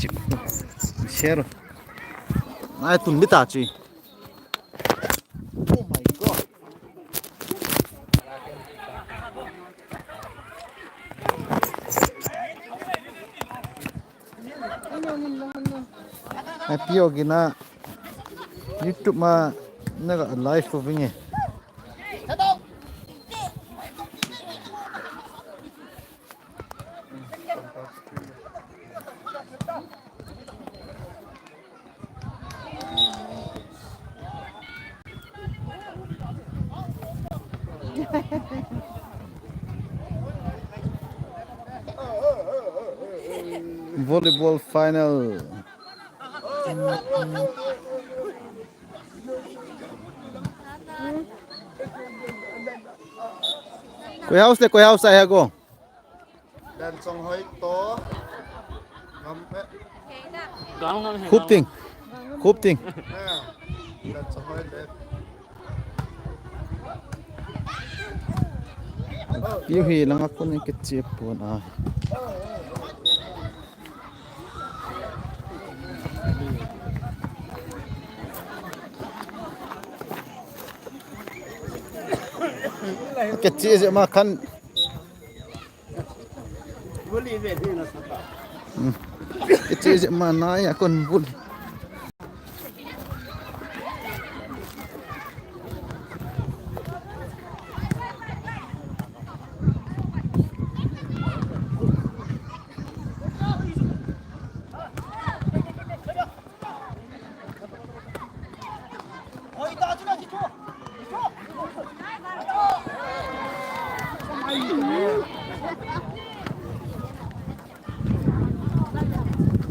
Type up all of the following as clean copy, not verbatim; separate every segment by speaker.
Speaker 1: chịu xe rồi ai tuần biết ta chị oh my god Haipi ogina YouTube mà nó gọi live của mình volleyball final quay house ai go
Speaker 2: dan song hoi to
Speaker 1: khúc ting
Speaker 2: dan song hoi le
Speaker 1: yêu hi lang ako ni ketchep po na ketchep ma kan
Speaker 2: buli ve ni na sapa
Speaker 1: ketchep ma na ya kon bul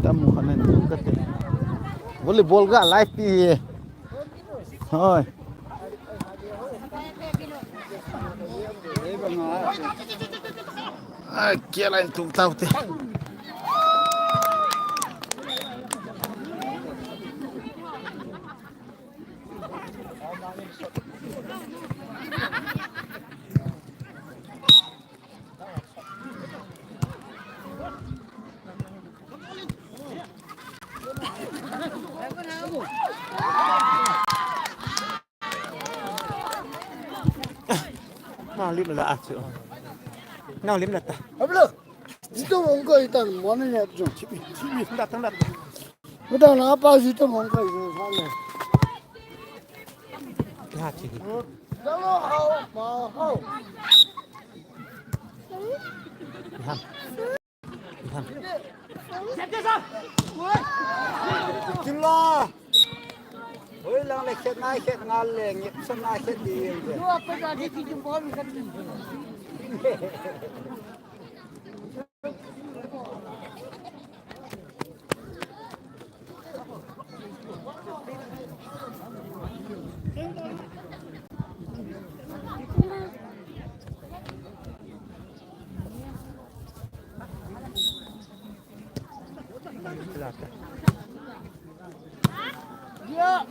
Speaker 1: tamu kanan juga teh volleyball gak live pi thôi kia lain tu tahu teh
Speaker 3: nào lim là sữa nào lim là ta
Speaker 2: ablo dito mong ko itan mo na ya jo
Speaker 3: chibi thằng đặt
Speaker 2: udah na pa dito mong ko sale
Speaker 3: ha chị
Speaker 2: dalo hao ma hao
Speaker 3: ham ham Kilo ôi lần này chết nai chết ngal lệ nghiệp sân nai chết đi rồi
Speaker 2: lu apa jadi kita bol kan ya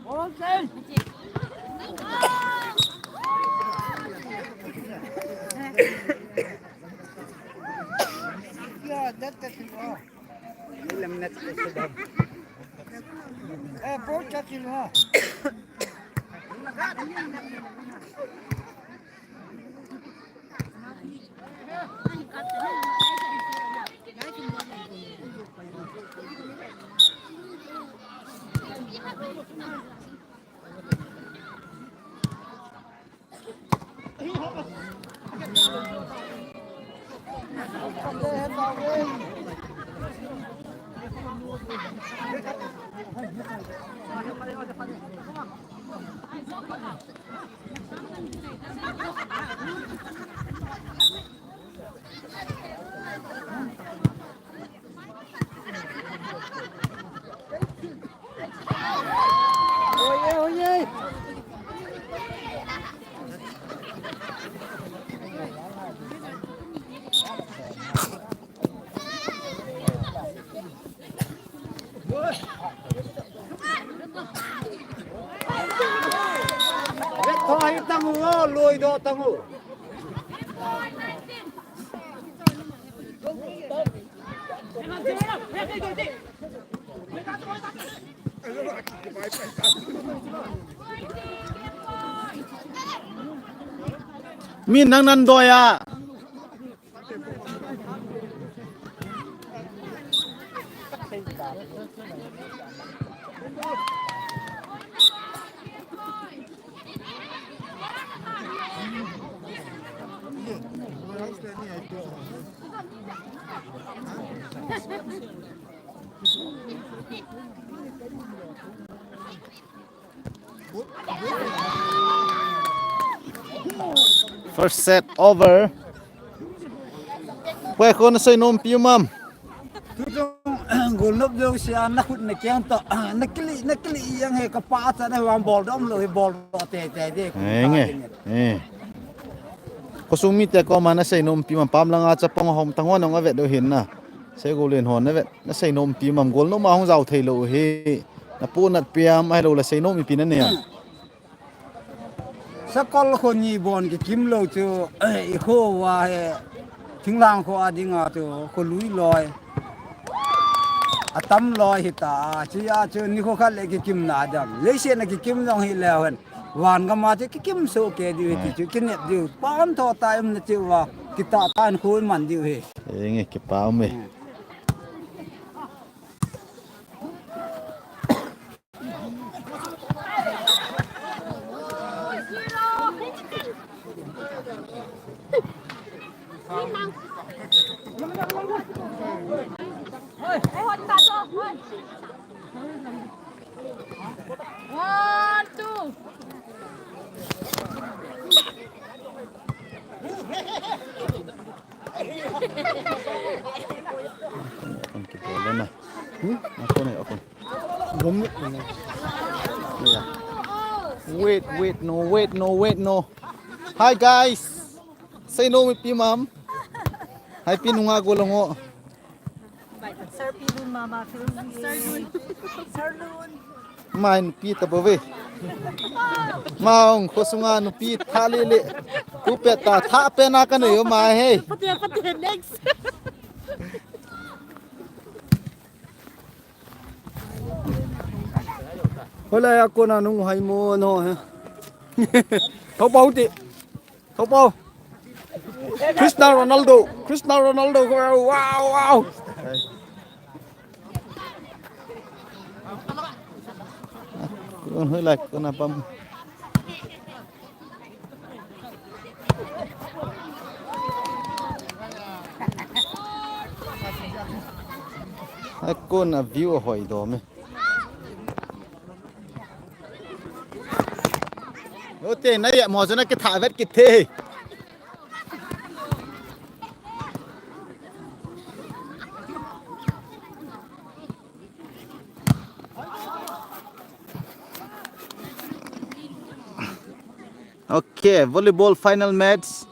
Speaker 2: Volunteer. Ya, dette til hva?
Speaker 3: làm nét cái đầm
Speaker 2: Borta til hva?
Speaker 3: thôi tăng ngô lùi độ tăng ngô
Speaker 1: min nang nan doya first set over quay con xây nôm piu mam
Speaker 3: khogolnop đâu xe nắc hút nắc keng to nắc kili yang he kapat sa na ball dom lo ball te de
Speaker 1: nghe có sung mi te có mà nó xây nôm piu mam pam langa cha pong hom tang hon ang ave do hin na xây gol lên hòn na vet nó xây nôm piu mam gol no ma hong giàu thei lo he na pu nat piam ai lo la xây nôm mi pin ne
Speaker 3: sakol ko ni bon ki kim lo chu e kho wa he thinglang kho adinga chu ko lui loi atam loi hita chi ya chu ni kho khal ki kim na dam le se na ki kim long hi lewen wan ga ma ki kim so ke di ti chu kin ne di pam tho ta em na chu wa ki ta tan khu man di he
Speaker 1: nghe cái bao me
Speaker 4: One, two.
Speaker 1: con cái ball lên này con này con
Speaker 2: gom
Speaker 1: wait no hi guys say no with pi mam Haipi nunga golongo
Speaker 4: Sir Pilun Mama Sir Lun
Speaker 1: main pi tabawe maong kosunga no pi thalele ku peta tha pe na kan yo ma he
Speaker 4: Pati next.
Speaker 3: hola ya ko na nung hai mo no ha thau bao ti thau bao Cristiano Ronaldo wow
Speaker 1: con hơi lệch con là bấm hai con là view hỏi đó mày ô tiền này mò cho nó cái thả vết kịch thế Okay, volleyball final match.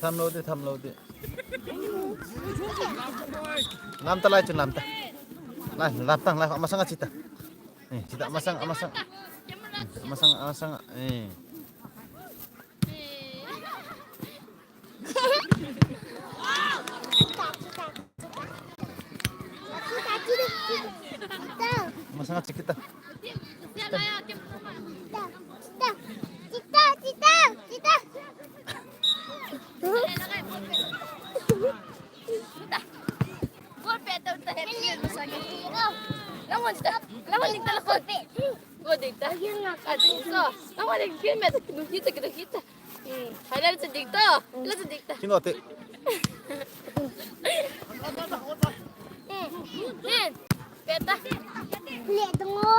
Speaker 1: ทำโลดิlam ta lai chun lam ta lam tang lai masang cita cita masang masang cita Sino ate?
Speaker 5: Peta. Lihat tunggu.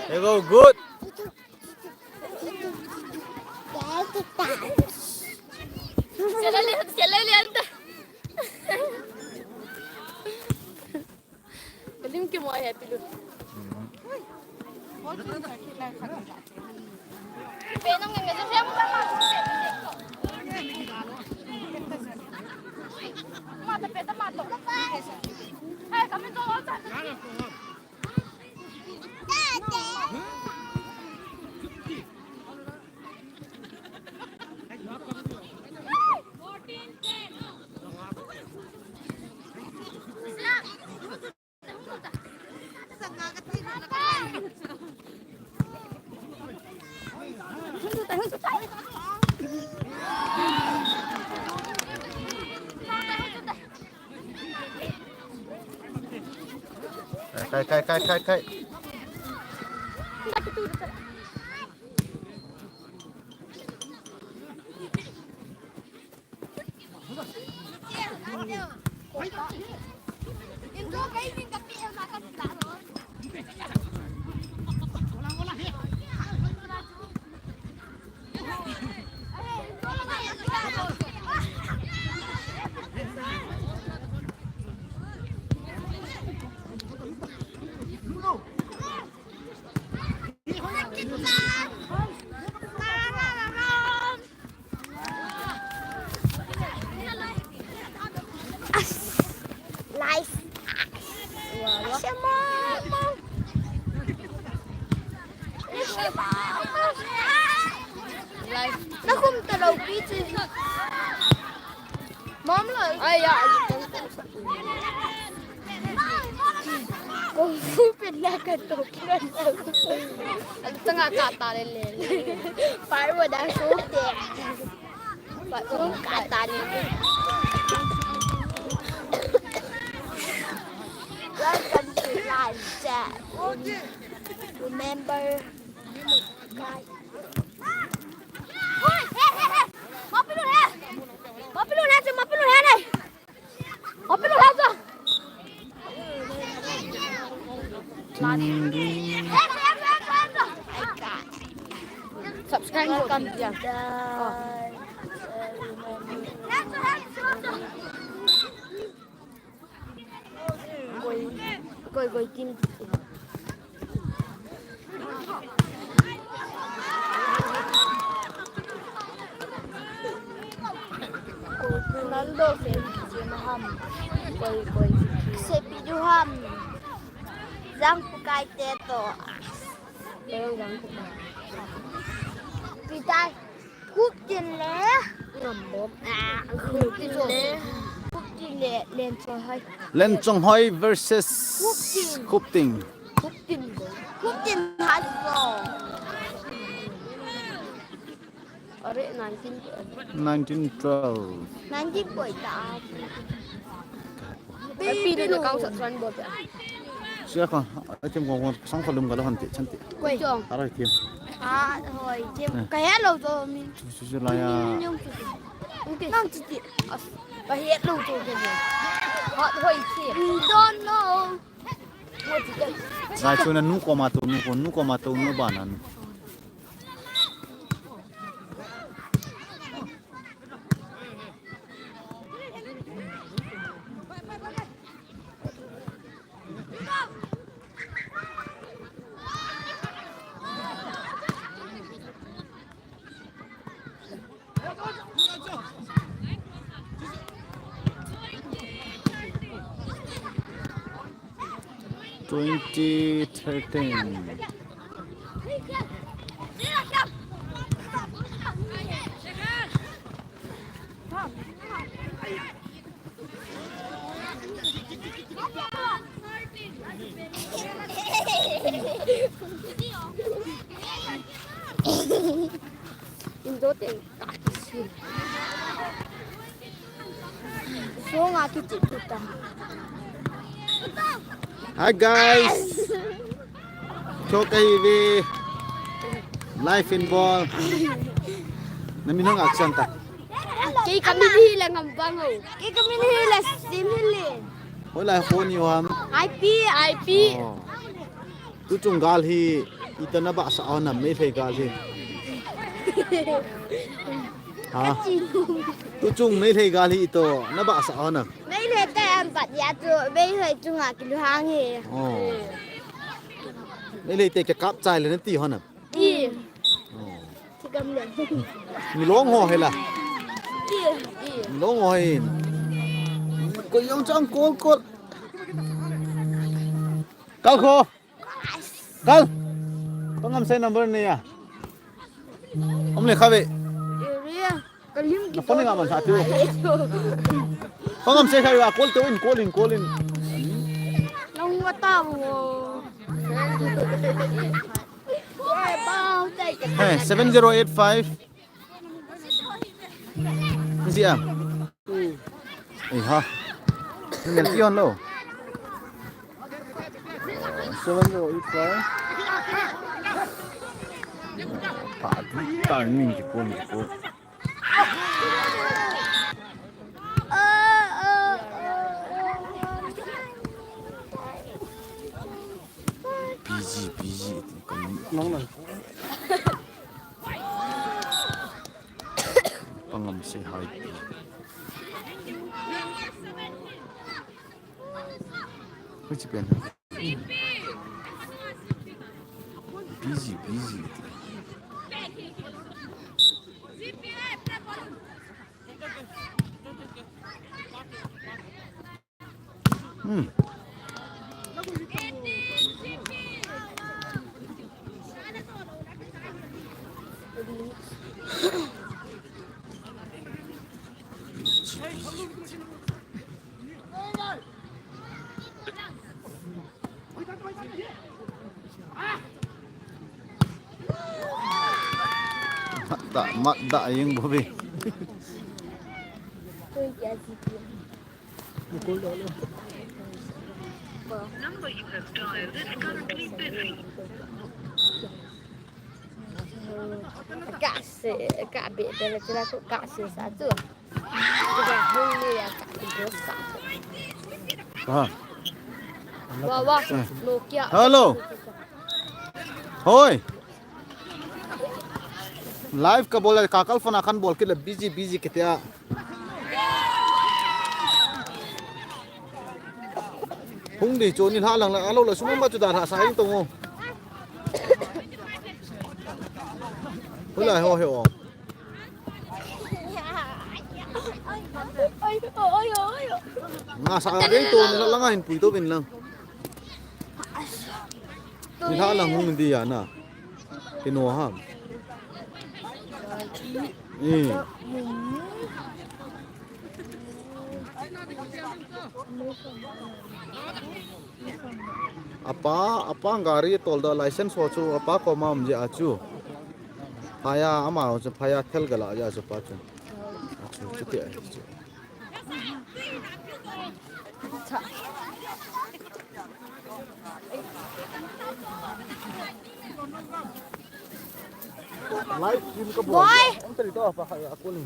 Speaker 1: You go good.
Speaker 5: Sila lihat Haipi luôn. Bên nó nghe cái xem mà tập bên mà tập hay kami to
Speaker 1: Kai.
Speaker 5: Nice. Nó không từ đầu kia chứ. Mom rồi. Ai dạ. Kung fu pinakatok na ang tanga kata nila. Para wala suti. Para kata nila. Welcome to live chat. Remember, guys. Mapilun ha! Mapilun ha! Mapilun ha này! Mapilun ha cho! Subscribe cho kênh kìa. Coi kim. Nando se pijuham Giang pukai teto Pitai Cúp tiền lé Cúp tiền lé Lên trong hơi
Speaker 1: versus Cúp Tình
Speaker 5: Cúp tiền hạt rồi Are
Speaker 1: 1912
Speaker 5: 1918
Speaker 4: Haipi din nakang sa front board.
Speaker 1: Siya ka atim ko sang kolum galo hanti chanti
Speaker 5: Quay chồng
Speaker 1: aray tim
Speaker 5: thôi chim cái hết lâu rồi mình
Speaker 1: susu laya
Speaker 5: nang chị và hết lâu rồi họ thôi chị we don't know
Speaker 1: Rai chuna nu ko ma tu nu banan (2013)
Speaker 5: Indotin kaki so ngaki cipta
Speaker 1: Hi guys Chokai vi Life in ball Naminang action ta
Speaker 5: Kay kami hila ngambang oh Kay kami hila sim hilin
Speaker 1: Hola phone you ham
Speaker 5: Haipi
Speaker 1: Tu chung gal hi itana ba sa ona me thei gal hi Ha Tu chung me thei gal hi to na ba sa ona
Speaker 5: Mấy lệ ta tempat dia tu bây tu ngah kilo hangi.
Speaker 1: Mấy lấy cái cáp chạy lên tí hơn à?
Speaker 5: Thì cầm lên.
Speaker 1: Mình lỗ ngò hay là?
Speaker 5: Đi.
Speaker 1: Lỗ ngò hay.
Speaker 2: Có giống trong cốt.
Speaker 1: Cao khô. Cao. Có ngắm xe number này à? Ông lấy khá vậy? Nó có nên ngắm bằng sao chứ? Có ngắm xe khai à? Call in.
Speaker 5: Nó không có tao.
Speaker 1: Hey, 7085. Cái gì à? Ha. Mình nhận tiền đâu?
Speaker 2: 7085.
Speaker 1: Tao mình chỉ cuốn. Busy.
Speaker 2: Nóng này.
Speaker 1: Pangam say Haipi. Which pen? Busy. Mat da yung babi.
Speaker 6: Number you have dialed is currently busy.
Speaker 5: Kak bit dalam celah tu kak satu. Sudah hulu ya kak dosa. Wah, Nokia.
Speaker 1: Hello. Hoy. Live ka bola kakal phone akan bol ke busy kitia. Hung di choni ha lang alo la sumang ba chu da ha sa hing tongo. Hola ho.
Speaker 5: Ôi.
Speaker 1: Nga sa cái to ni lang hin pui to bin lang. Ni ha lang hung di ya na. Kino ha. Apa gari tol da license ho chu apa ko mam je achu phaya ama ho chu phaya thel gala ja chu pa chu achu chute ai chu live stream ka bo ang tali to pa kaya ako ni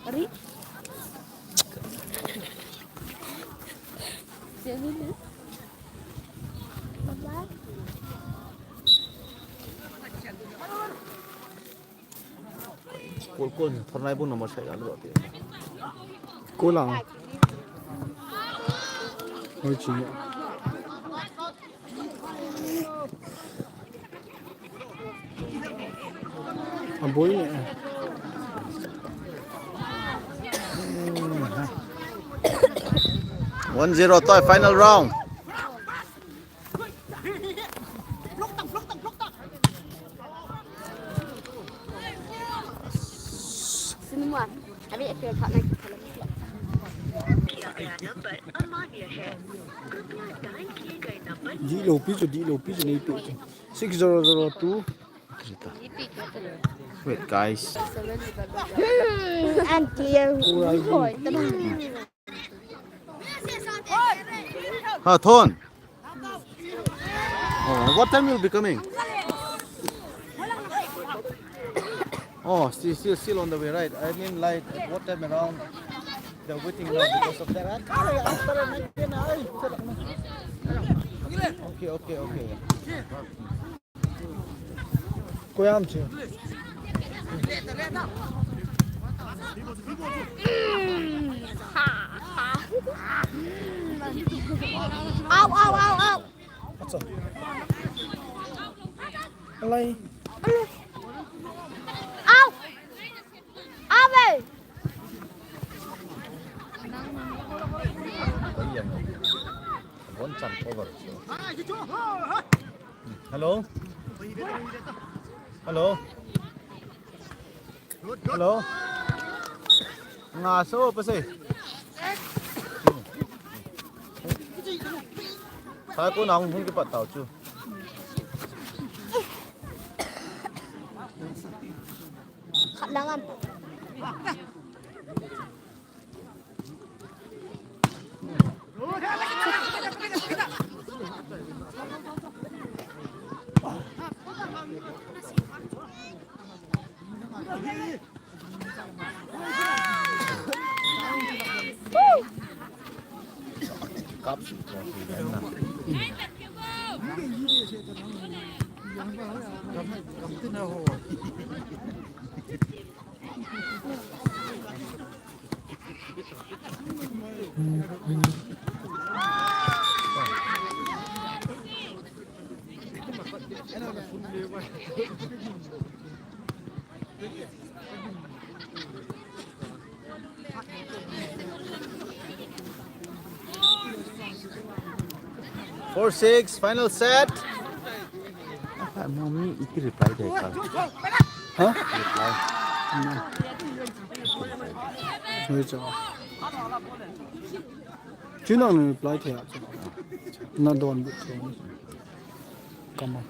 Speaker 5: Ari. Sini ni. Baba.
Speaker 1: Kul thornai bu nomor sai alu ati
Speaker 2: Cola. Hơi chín. Bối nhẹ.
Speaker 1: 1-0 toy final round.
Speaker 5: Semua. Abi aku tak nak.
Speaker 6: किया गया number अमान्य है कृपया dial किए गए number
Speaker 2: Di lopi cho này tụ 6002.
Speaker 1: Wait guys.
Speaker 5: Anti yang hoi tenang.
Speaker 1: Ha Thon. What time you'll be coming? Oh, still on the way, right? I mean, like, what time around the waiting now because of that? Okay.
Speaker 2: Cô em chưa?
Speaker 5: Ha. เอา
Speaker 2: อะไร
Speaker 5: เอาไป
Speaker 1: One chance over. Hello? Hello? Hello? Nga so pa si. Sa ko na akong hindi pa tao chu.
Speaker 5: Kailangan.
Speaker 1: Cup. Four, 6, final set. Mommy, iki reply deh kal.
Speaker 2: Hah?
Speaker 1: Reply.
Speaker 2: Thôi cho. Chứ nào này reply thế à? Nó đồn bị thế. Come on.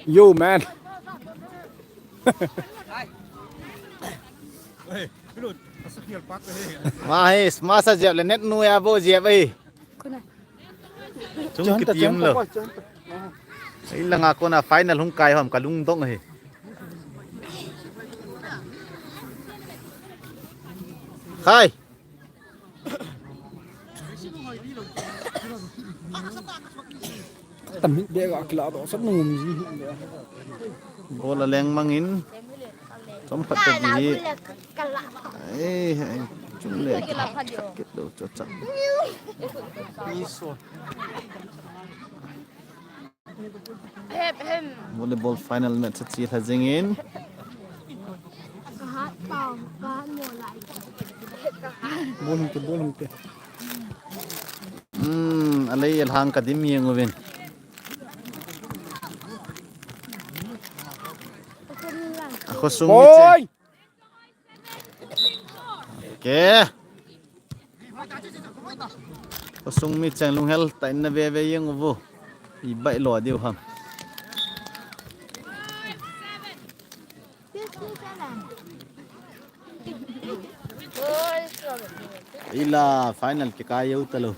Speaker 2: Yo man.
Speaker 1: Mahis, masa dẹp là net nuôi abo dẹp ấy. Chúng kịp yếm lờ. Ấy là ngạc con là final hung cài hòm cả lung tông này. Khai.
Speaker 2: Tầm hít đĩa gạo kia đó sắp ngùm gì hiện đấy.
Speaker 1: Bố là leng mangin. Trong phật
Speaker 5: Này nào
Speaker 1: gì.
Speaker 5: cũng là cà lạ.
Speaker 1: Ấy, chúng lệ kết đầu cho chắc. Volleyball final match at Sia Hazingin.
Speaker 5: Hát bóng và mùa lại.
Speaker 2: Bolong te.
Speaker 1: Alay alhang kadim yang ngawin. Ako sungit siya.
Speaker 2: Ôi!
Speaker 1: Okay. Ako sungit siya lung hel tain na bebe yang ubo. Iba ilo diw ham. Ila final kikaya utalo.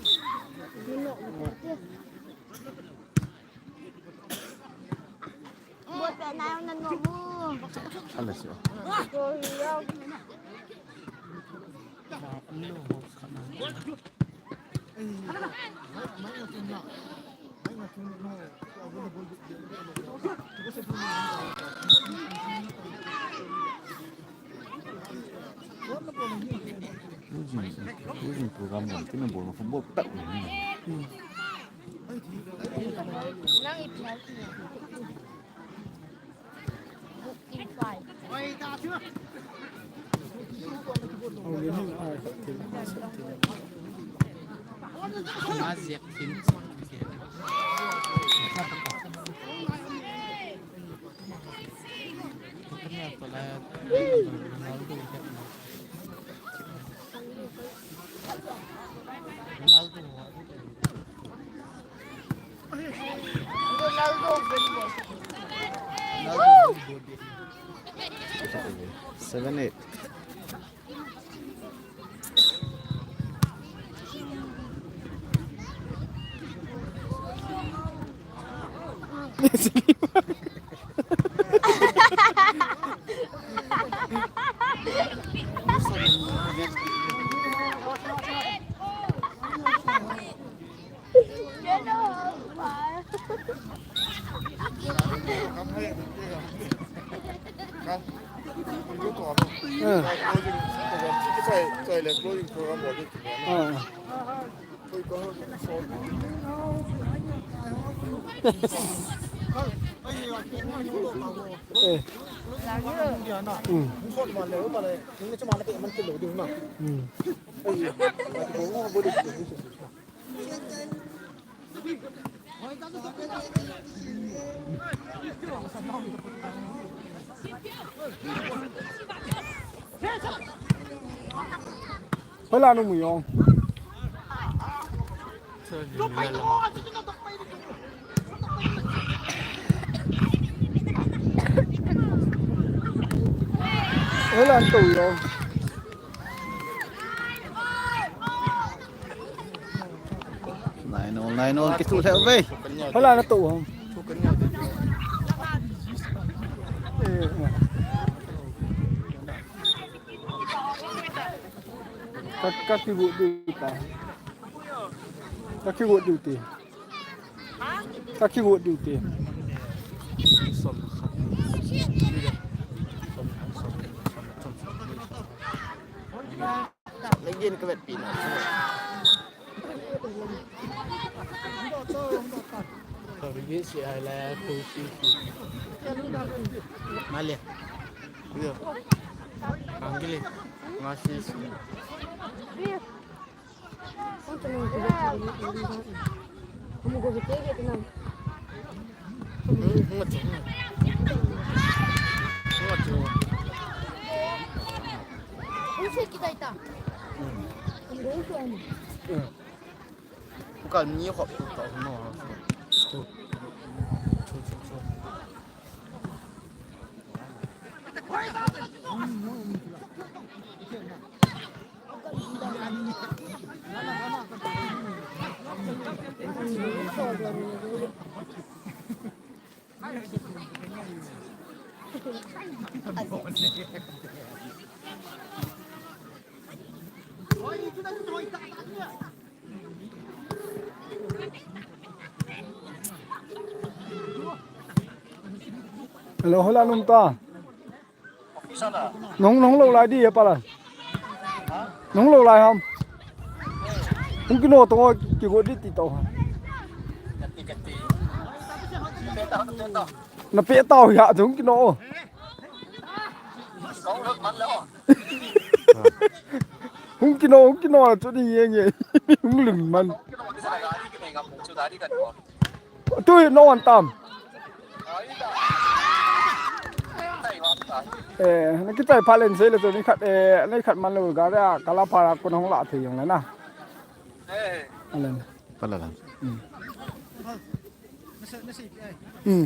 Speaker 5: Buat bạn nào năn ngủ mua.
Speaker 1: Alas yo.
Speaker 5: Rồi đâu.
Speaker 1: Ujung program yang kita bola football tak ni.
Speaker 5: Nang ipial. Booking file. Ronaldo volleyball.
Speaker 1: 7-8.
Speaker 2: เวลาหนุ่มยองเวลาตู่ยอง
Speaker 1: 9-0 kết thúc theo về
Speaker 2: เวลาตู่không các cái vụ điều ta các cái vụ điều tiền các cái vụ điều tiền
Speaker 1: lấy yên cái vẹt pin Malia. Iya. Panggil. Masih.
Speaker 5: Kamu gue bikin gitu nam. Usir kita itu.
Speaker 1: Bukan ni kok tak no.
Speaker 2: Hello, hola nung ta. Nóng lâu lại đi apa là? Nóng lâu lại không? Không cái nồi tôi chỉ có đi tàu. Nó bể tàu dạ giống cái nồi. Không cái nồi là chỗ đi nghe. Không lừng mình. Tôi nó hoàn toàn. Nó cái tay pha lên xe là tôi đi khát man rồi cái đó cái lá pha con không lạ thì dùng đấy nè. Lên.
Speaker 1: Phải là.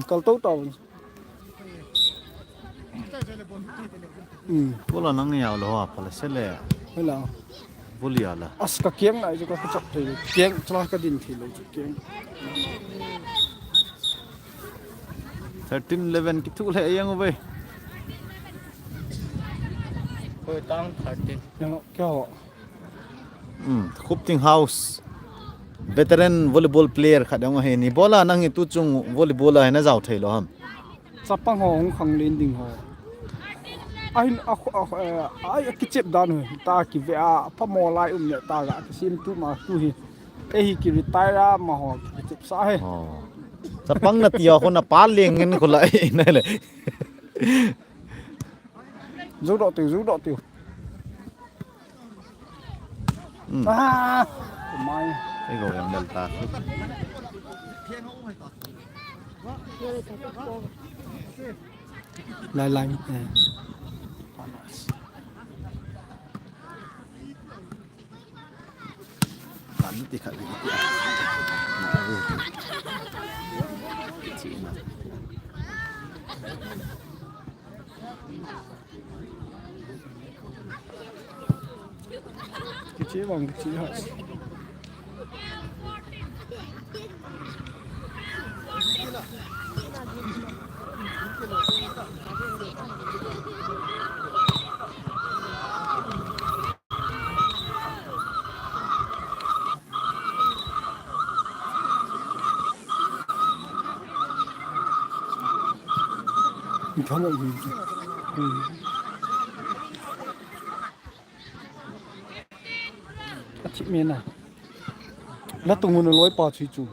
Speaker 2: Còn tốt tàu.
Speaker 1: Bố là năng nghèo rồi, phải là sẽ lẹ.
Speaker 2: Hay là.
Speaker 1: Vô liều là.
Speaker 2: Cái kiếng này cho có chặt thì kiếng cho cái đinh thì lấy kiếng.
Speaker 1: 13-11 kết thúc lại yang về.
Speaker 3: Tôi tăng 13.
Speaker 2: Nhưng cái họ.
Speaker 1: Khupting House. Veteran volleyball player khát yang hay ni. Bola năng itu chung volleyball là na giàu thầy lo ham.
Speaker 2: Sắp băng họ không khăng lên đỉnh họ. Ai cái chip đàn rồi ta kì về phát mò lại nhẹ ta gạ cái sim tu mà tu hi. Cái kì retire ra mà họ cái chip sai hay.
Speaker 1: Sa pang na tiyo ko na palingin ko lại này là
Speaker 2: rút độ tiểu mai
Speaker 1: cái gọi em delta
Speaker 2: lại
Speaker 1: bắn thì khởi
Speaker 2: cái chế bằng cái chế hạt không có gì อาทิตย์เมนน่ะแล้วตรงนู้น100 ปาชุยจู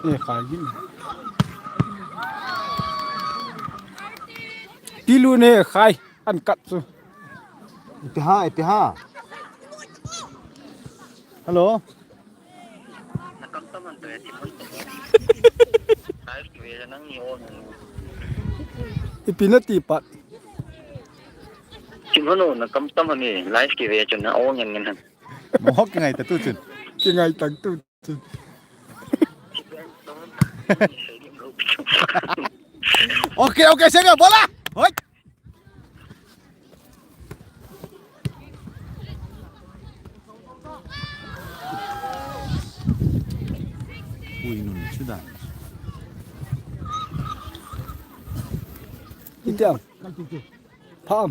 Speaker 2: นี่ขายยิ่งพี่ลูเนี่ยขายอันกัดซู
Speaker 1: Ipiha. Hello.
Speaker 7: Nakamtaman to si Punto. Ayos kaya nang niyon.
Speaker 2: Ipinatipat.
Speaker 7: Chimono nakamtaman ni life kaya chun na on yang nan.
Speaker 1: Mohok ngay ta tu chun.
Speaker 2: Kingay tag tu.
Speaker 1: Okay, sige, bola. Hoy. Uy, nun sudah.
Speaker 2: Itiam. Pam.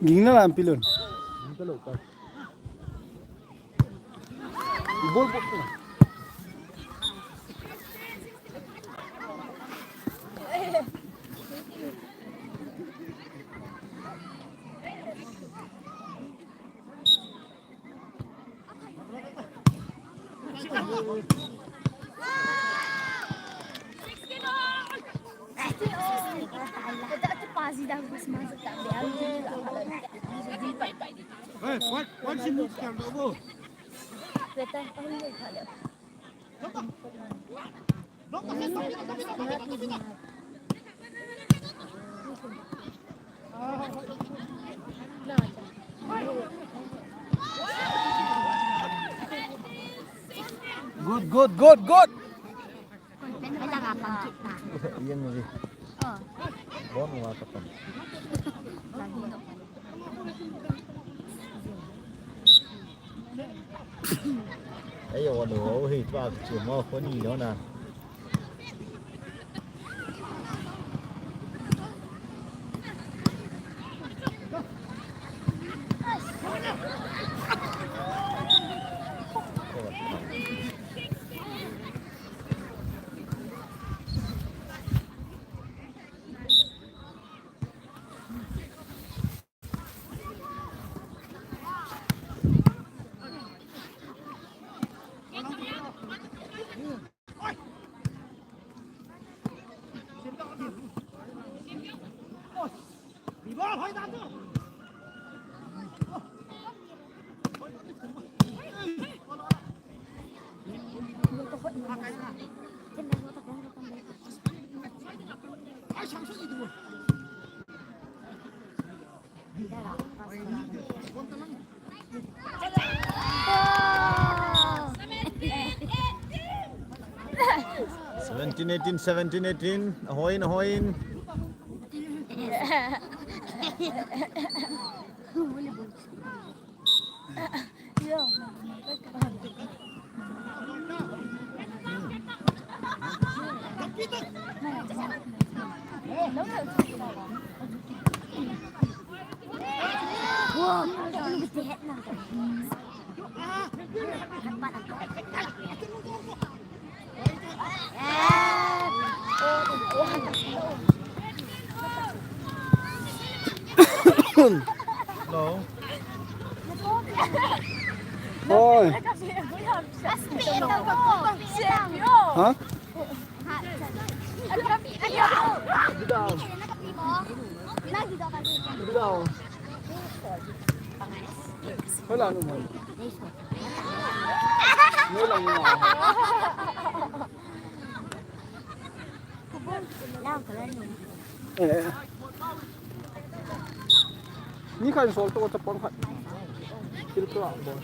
Speaker 2: Ging na lang pilon. Bol bol. Good.
Speaker 1: Iyan mo rin. Bon mo ka pa. Ayaw ano, hit pa ako mo ko niyo na. Seventeen, 18. Ahoyin. Hello.
Speaker 2: Ôi. Hả? Đi đâu? Hơi là luôn rồi. Mới là như nào? นี่ใครโซลตัวจะป้อนใครคิดตัวบอล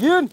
Speaker 2: ยืน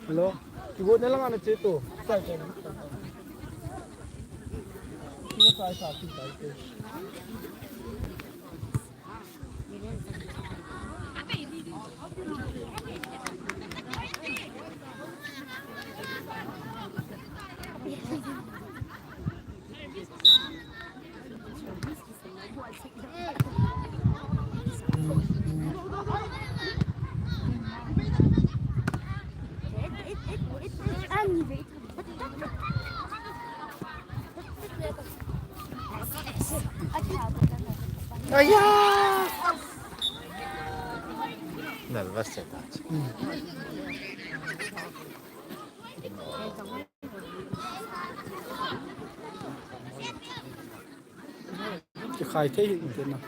Speaker 2: Hello, ibu ni lang ano cito. Sai ko. Ibu sai sa akin tayo.
Speaker 1: Nervous set.
Speaker 2: Cái khai thế hiện thế nào?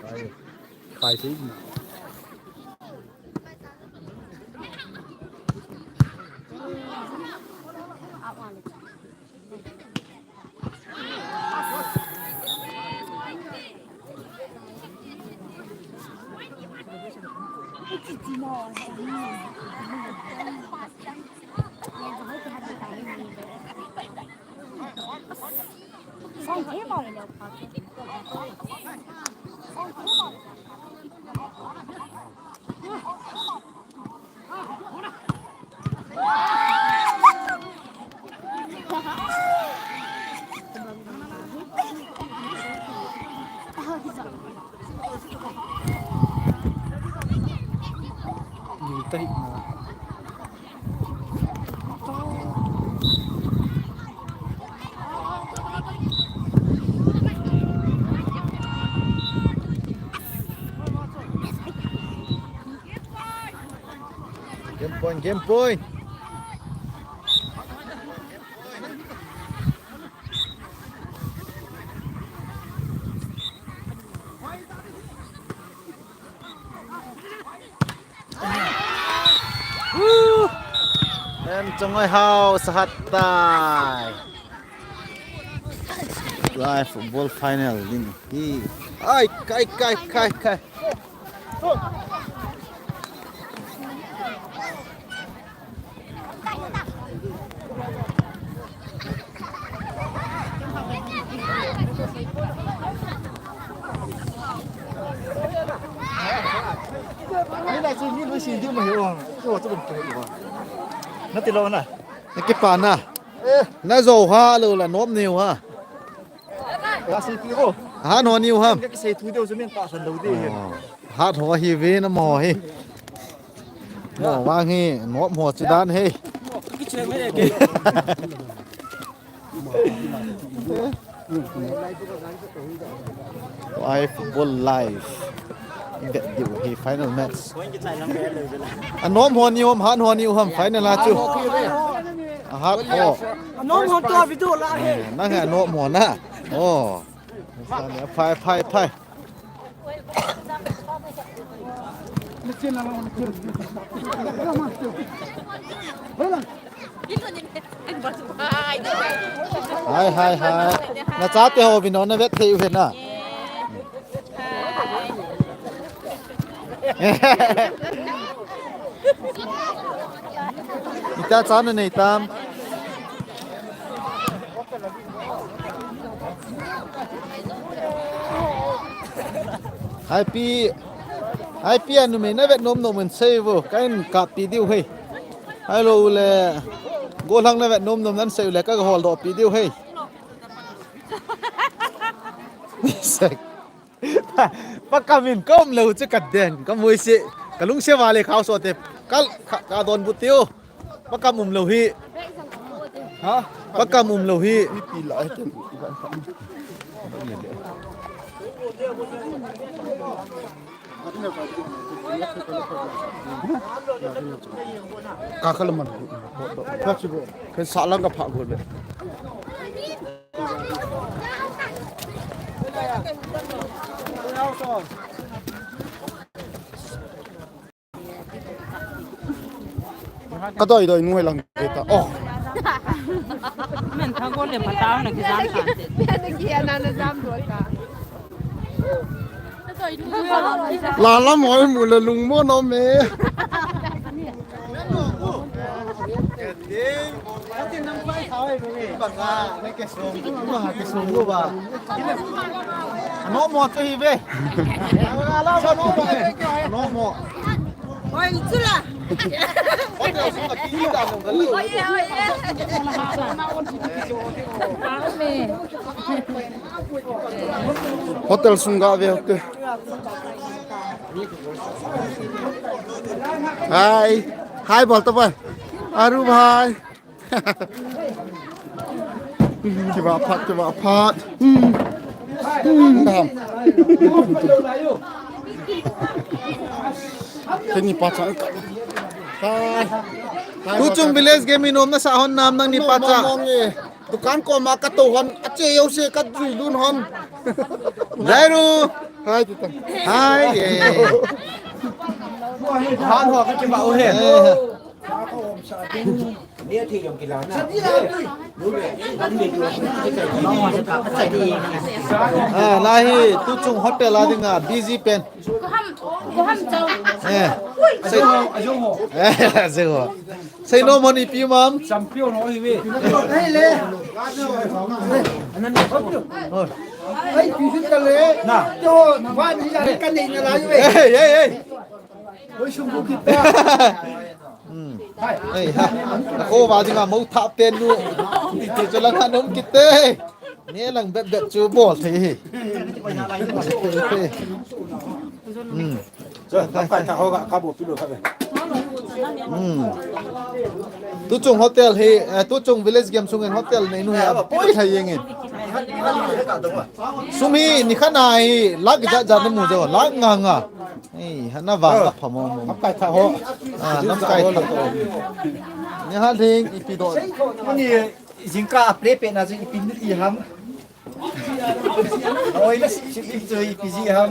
Speaker 2: Khai thế nào? Tay mà.
Speaker 1: Game point. Em trong ngôi hào sahat tai. Live football final ini. Ai kai.
Speaker 8: Ini là gì như xin chứ mà hiểu không? Ủa tôi không hiểu. Nó tiền lâu nè.
Speaker 1: Cái bàn à? Nó dầu ha rồi là nốm nhiều ha.
Speaker 8: Là xin kêu cô.
Speaker 1: Hát nó nhiều ha.
Speaker 8: Cái xe túi đâu cho mình tạ phần đầu tiên.
Speaker 1: Hát hoa hi về nó mò hi. Mò vang hi, nốm hoa chỉ đan hi.
Speaker 2: Cái chuyện này kì.
Speaker 1: Live football live. Get you hi final match. Anh nốm hoa nhiều không? Hát hoa nhiều không? Final là chưa? Hát hoa.
Speaker 2: Nôm hòn to ví dụ là hệ.
Speaker 1: Nó là nốm hoa nè. Ồ. Phai. Hai. Nó chát cái hồ vì nó vết thiu hết nè. อีตาจานนั่นไอ้ตามHaipi anu me na vet nom nom en save kain ka pi diu hei hello le golang na vet nom nom nan save le ka hol do pi diu hei sek pakamin kom lo che kat den ka moi se kalung se wale khaw so te kal ka don butiu pakamum lo hi ha pakamum lo hi ni pi lai te kakalaman kachibo kan salang ka phag gol kadoi doi nuai lang kita oh
Speaker 4: men thagol le patao na kizam ka
Speaker 5: men ki anana jam dol ka
Speaker 1: la la moi mu le lung mo no me no mo to hi ve no mo
Speaker 4: oi chula
Speaker 1: hotel sunga ve ke hai bol to boy aru bhai kiba phat dam Tini pacha tu chung village game inom na sa hon nam nang ni pacha dukan ko ma ka to hon ache yo se ka dui dun hon Zairu hai tu hai han ho ka chi ba o he
Speaker 3: Dia thì dùng kỳ lạ nè.
Speaker 1: lai tu chung hotel la dinga busy pen
Speaker 5: ko ham chau
Speaker 1: say no money pi mam
Speaker 2: champion ho hi ve
Speaker 3: Ai pi sit ka le.
Speaker 2: na
Speaker 3: Cho wa ni ya kan ni na la yu ve.
Speaker 1: hey
Speaker 2: oi sum bu kita
Speaker 1: hey ha ko ba dinga mo tha pen nu ti cho lang hanom kite ni lang bet bet chu bol thi
Speaker 2: phải thằng họ cả bộ phim được không?
Speaker 1: tu chung hotel he tu chung village game sungen hotel nei nu ha poi thai yeng sumi ni khanai lag ja ja na mu jo lag nga nga ei hana wa ka phamo
Speaker 2: Phải thằng họ
Speaker 1: nam kai tha ni ha thing ipi do
Speaker 8: Mani jingka apre pe na jing pin ni ham. Oi la si chơi PG ham.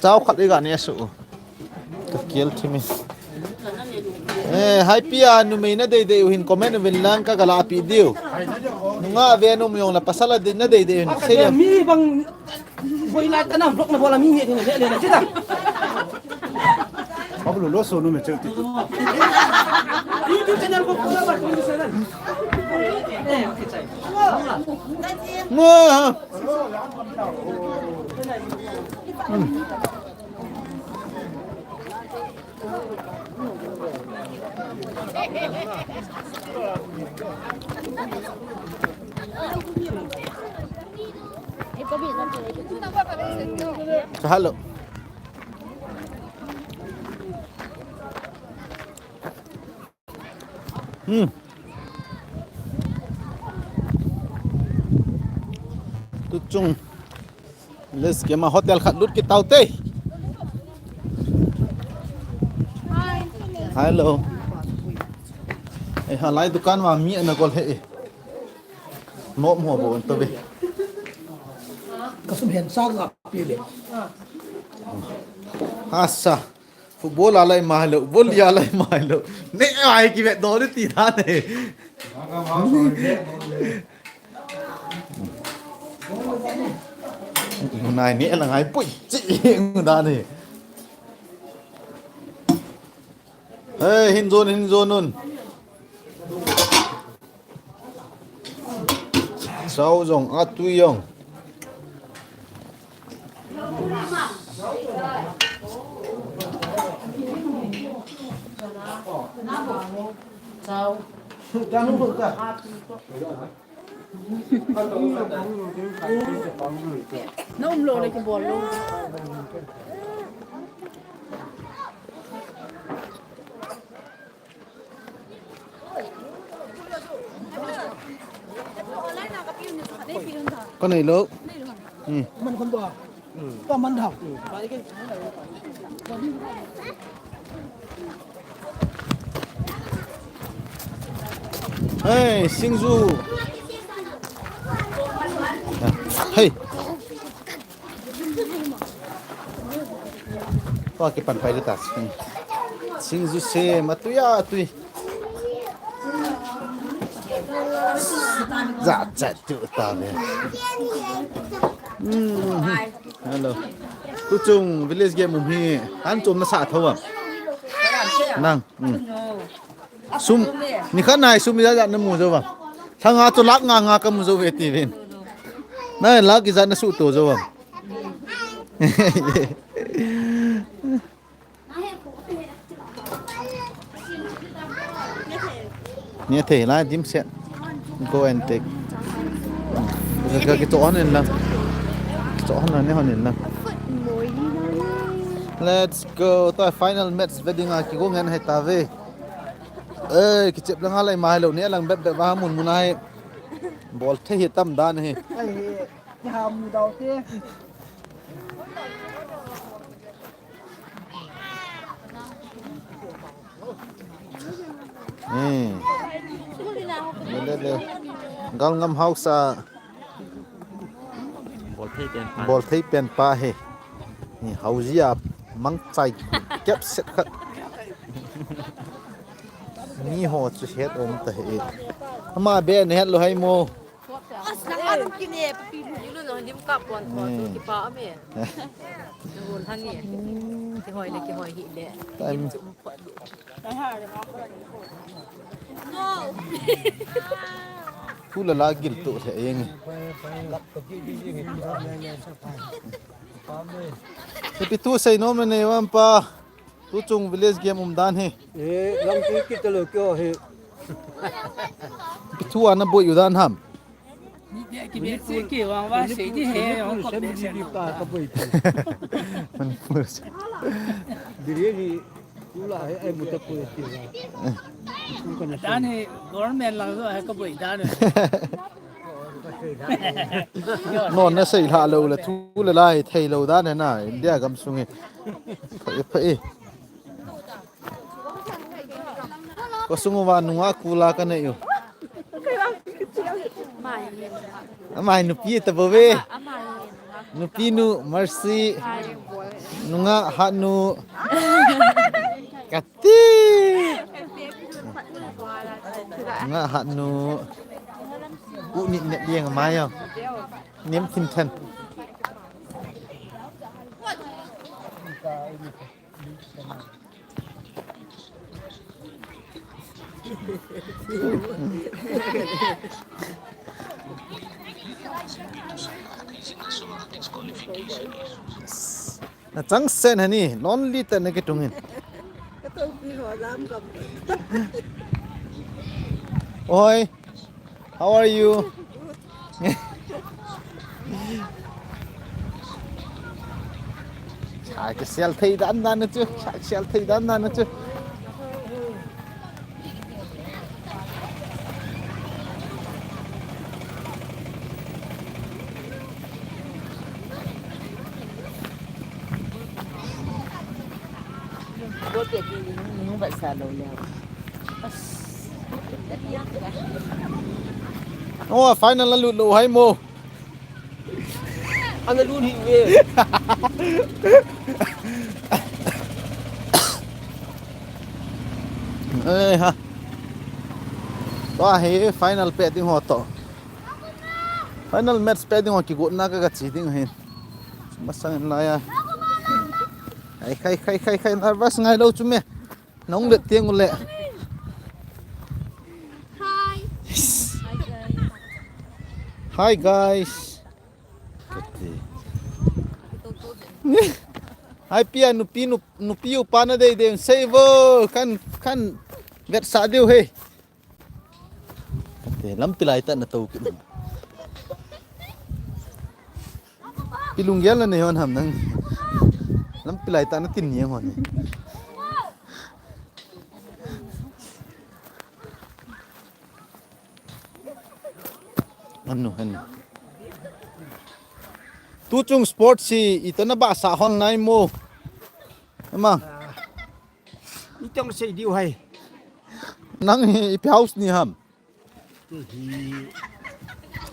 Speaker 1: chao khat ga ne su ka kel thimi Haipi anu me na dei dei hin comment vel lang ka gala pi diu nga ve no myong la pasala din na dei dei hin se
Speaker 9: mi bang boy la tanam vlog na bola mi ni ni le na chita
Speaker 2: अब लो सोनू में चलती
Speaker 9: YouTube channel ko pura ba ko channel
Speaker 1: nga halo tu chung les ke ma hotel khat lut ki tau te hello e halai dukan ma mi na gol he nom ho bo to be
Speaker 9: kasum hen sa ga pi le
Speaker 1: asa football alai mahlo volley alai mahlo ne ai ki ve do ni ti tha ne này nghĩa là ngay bụi chị người ta này hin zone nun sao rong a tui yong
Speaker 9: Sao? Đang không được cả.
Speaker 4: Nó lộ này cái bồn luôn.
Speaker 1: con này lớn
Speaker 9: Mình không được. Có mình học.
Speaker 1: hey Singju hey có cái bàn phải được ta Singju se mà tui dạ chạy tự ta về hello tu chung village game mum hi an chom na sa thawam nang sum ni khan nai sum ja na mu zo ba thanga to lak nga ka mu zo ve ti ven na la ki ja na su to zo ba ni the la dim se go and take cái chỗ này là chỗ này là let's go tới final match wedding à cái ngan hay ta về ơi cái chụp lăng lại mai lâu nè lăng bẹp bẹp vào mun này ball thấy hiện tâm đan này
Speaker 2: cái hàm đầu tiên
Speaker 1: lên gal ngam house à ball thấy pen pa he house ya mang chai kẹp set khát ni ho chu het om ta he ama be ne het lo hai mo
Speaker 4: Ang kini pilu no hindi mo kapon ko ki pa ame. Ngon hangi. Ki hoy le ki hoy hi le.
Speaker 1: time pula la gil to the eng tapi tu sai nom ne wam pa tu chung village game dan he
Speaker 3: lam ki talo kyo he
Speaker 1: tu ana boy udan ham
Speaker 4: Ki be si ki wang wa sei di he yong ko be se
Speaker 3: ka boy
Speaker 1: man pur
Speaker 3: dire ni pula he ai muta ko ti
Speaker 4: dan he government lang so he ko boi dan
Speaker 1: non na sei la lo la thu la lai thei lo dan na india gam sungi phai ko sungu wa nuwa kula ka ne yo amai nu pi ta bo we nu pi nu mercy nunga ha nu kati nga ha nu u ni ne yang mai yo nem tin ten na chang sen hani non li ta ne ke tungin oi how are you cái sel thei dan dan chứ sel thei dan dan chứ
Speaker 4: Ko pe ki nu ba sa lo le.
Speaker 1: oh final là lụt lụ hay mô
Speaker 9: Anh là luôn hình về.
Speaker 1: ê ha to he final pe ding ho to final match pe ding ho ki gut na ka chi ding hin masang la ya khai nervous ngai lo chu me น้องเด็ดเตียงหมดเลย
Speaker 5: Hi.
Speaker 1: Hi guys Haipi nu piu pana dei de saver kan vet sa deu he te lam pilai ta na tau ki pilung gel na ne hon ham nang lam pilai ta na tin niang hon Anu tu chung sport si itana ba sa hon nai mo emang
Speaker 2: Ni trong sei diu hai.
Speaker 1: nang i house ni ham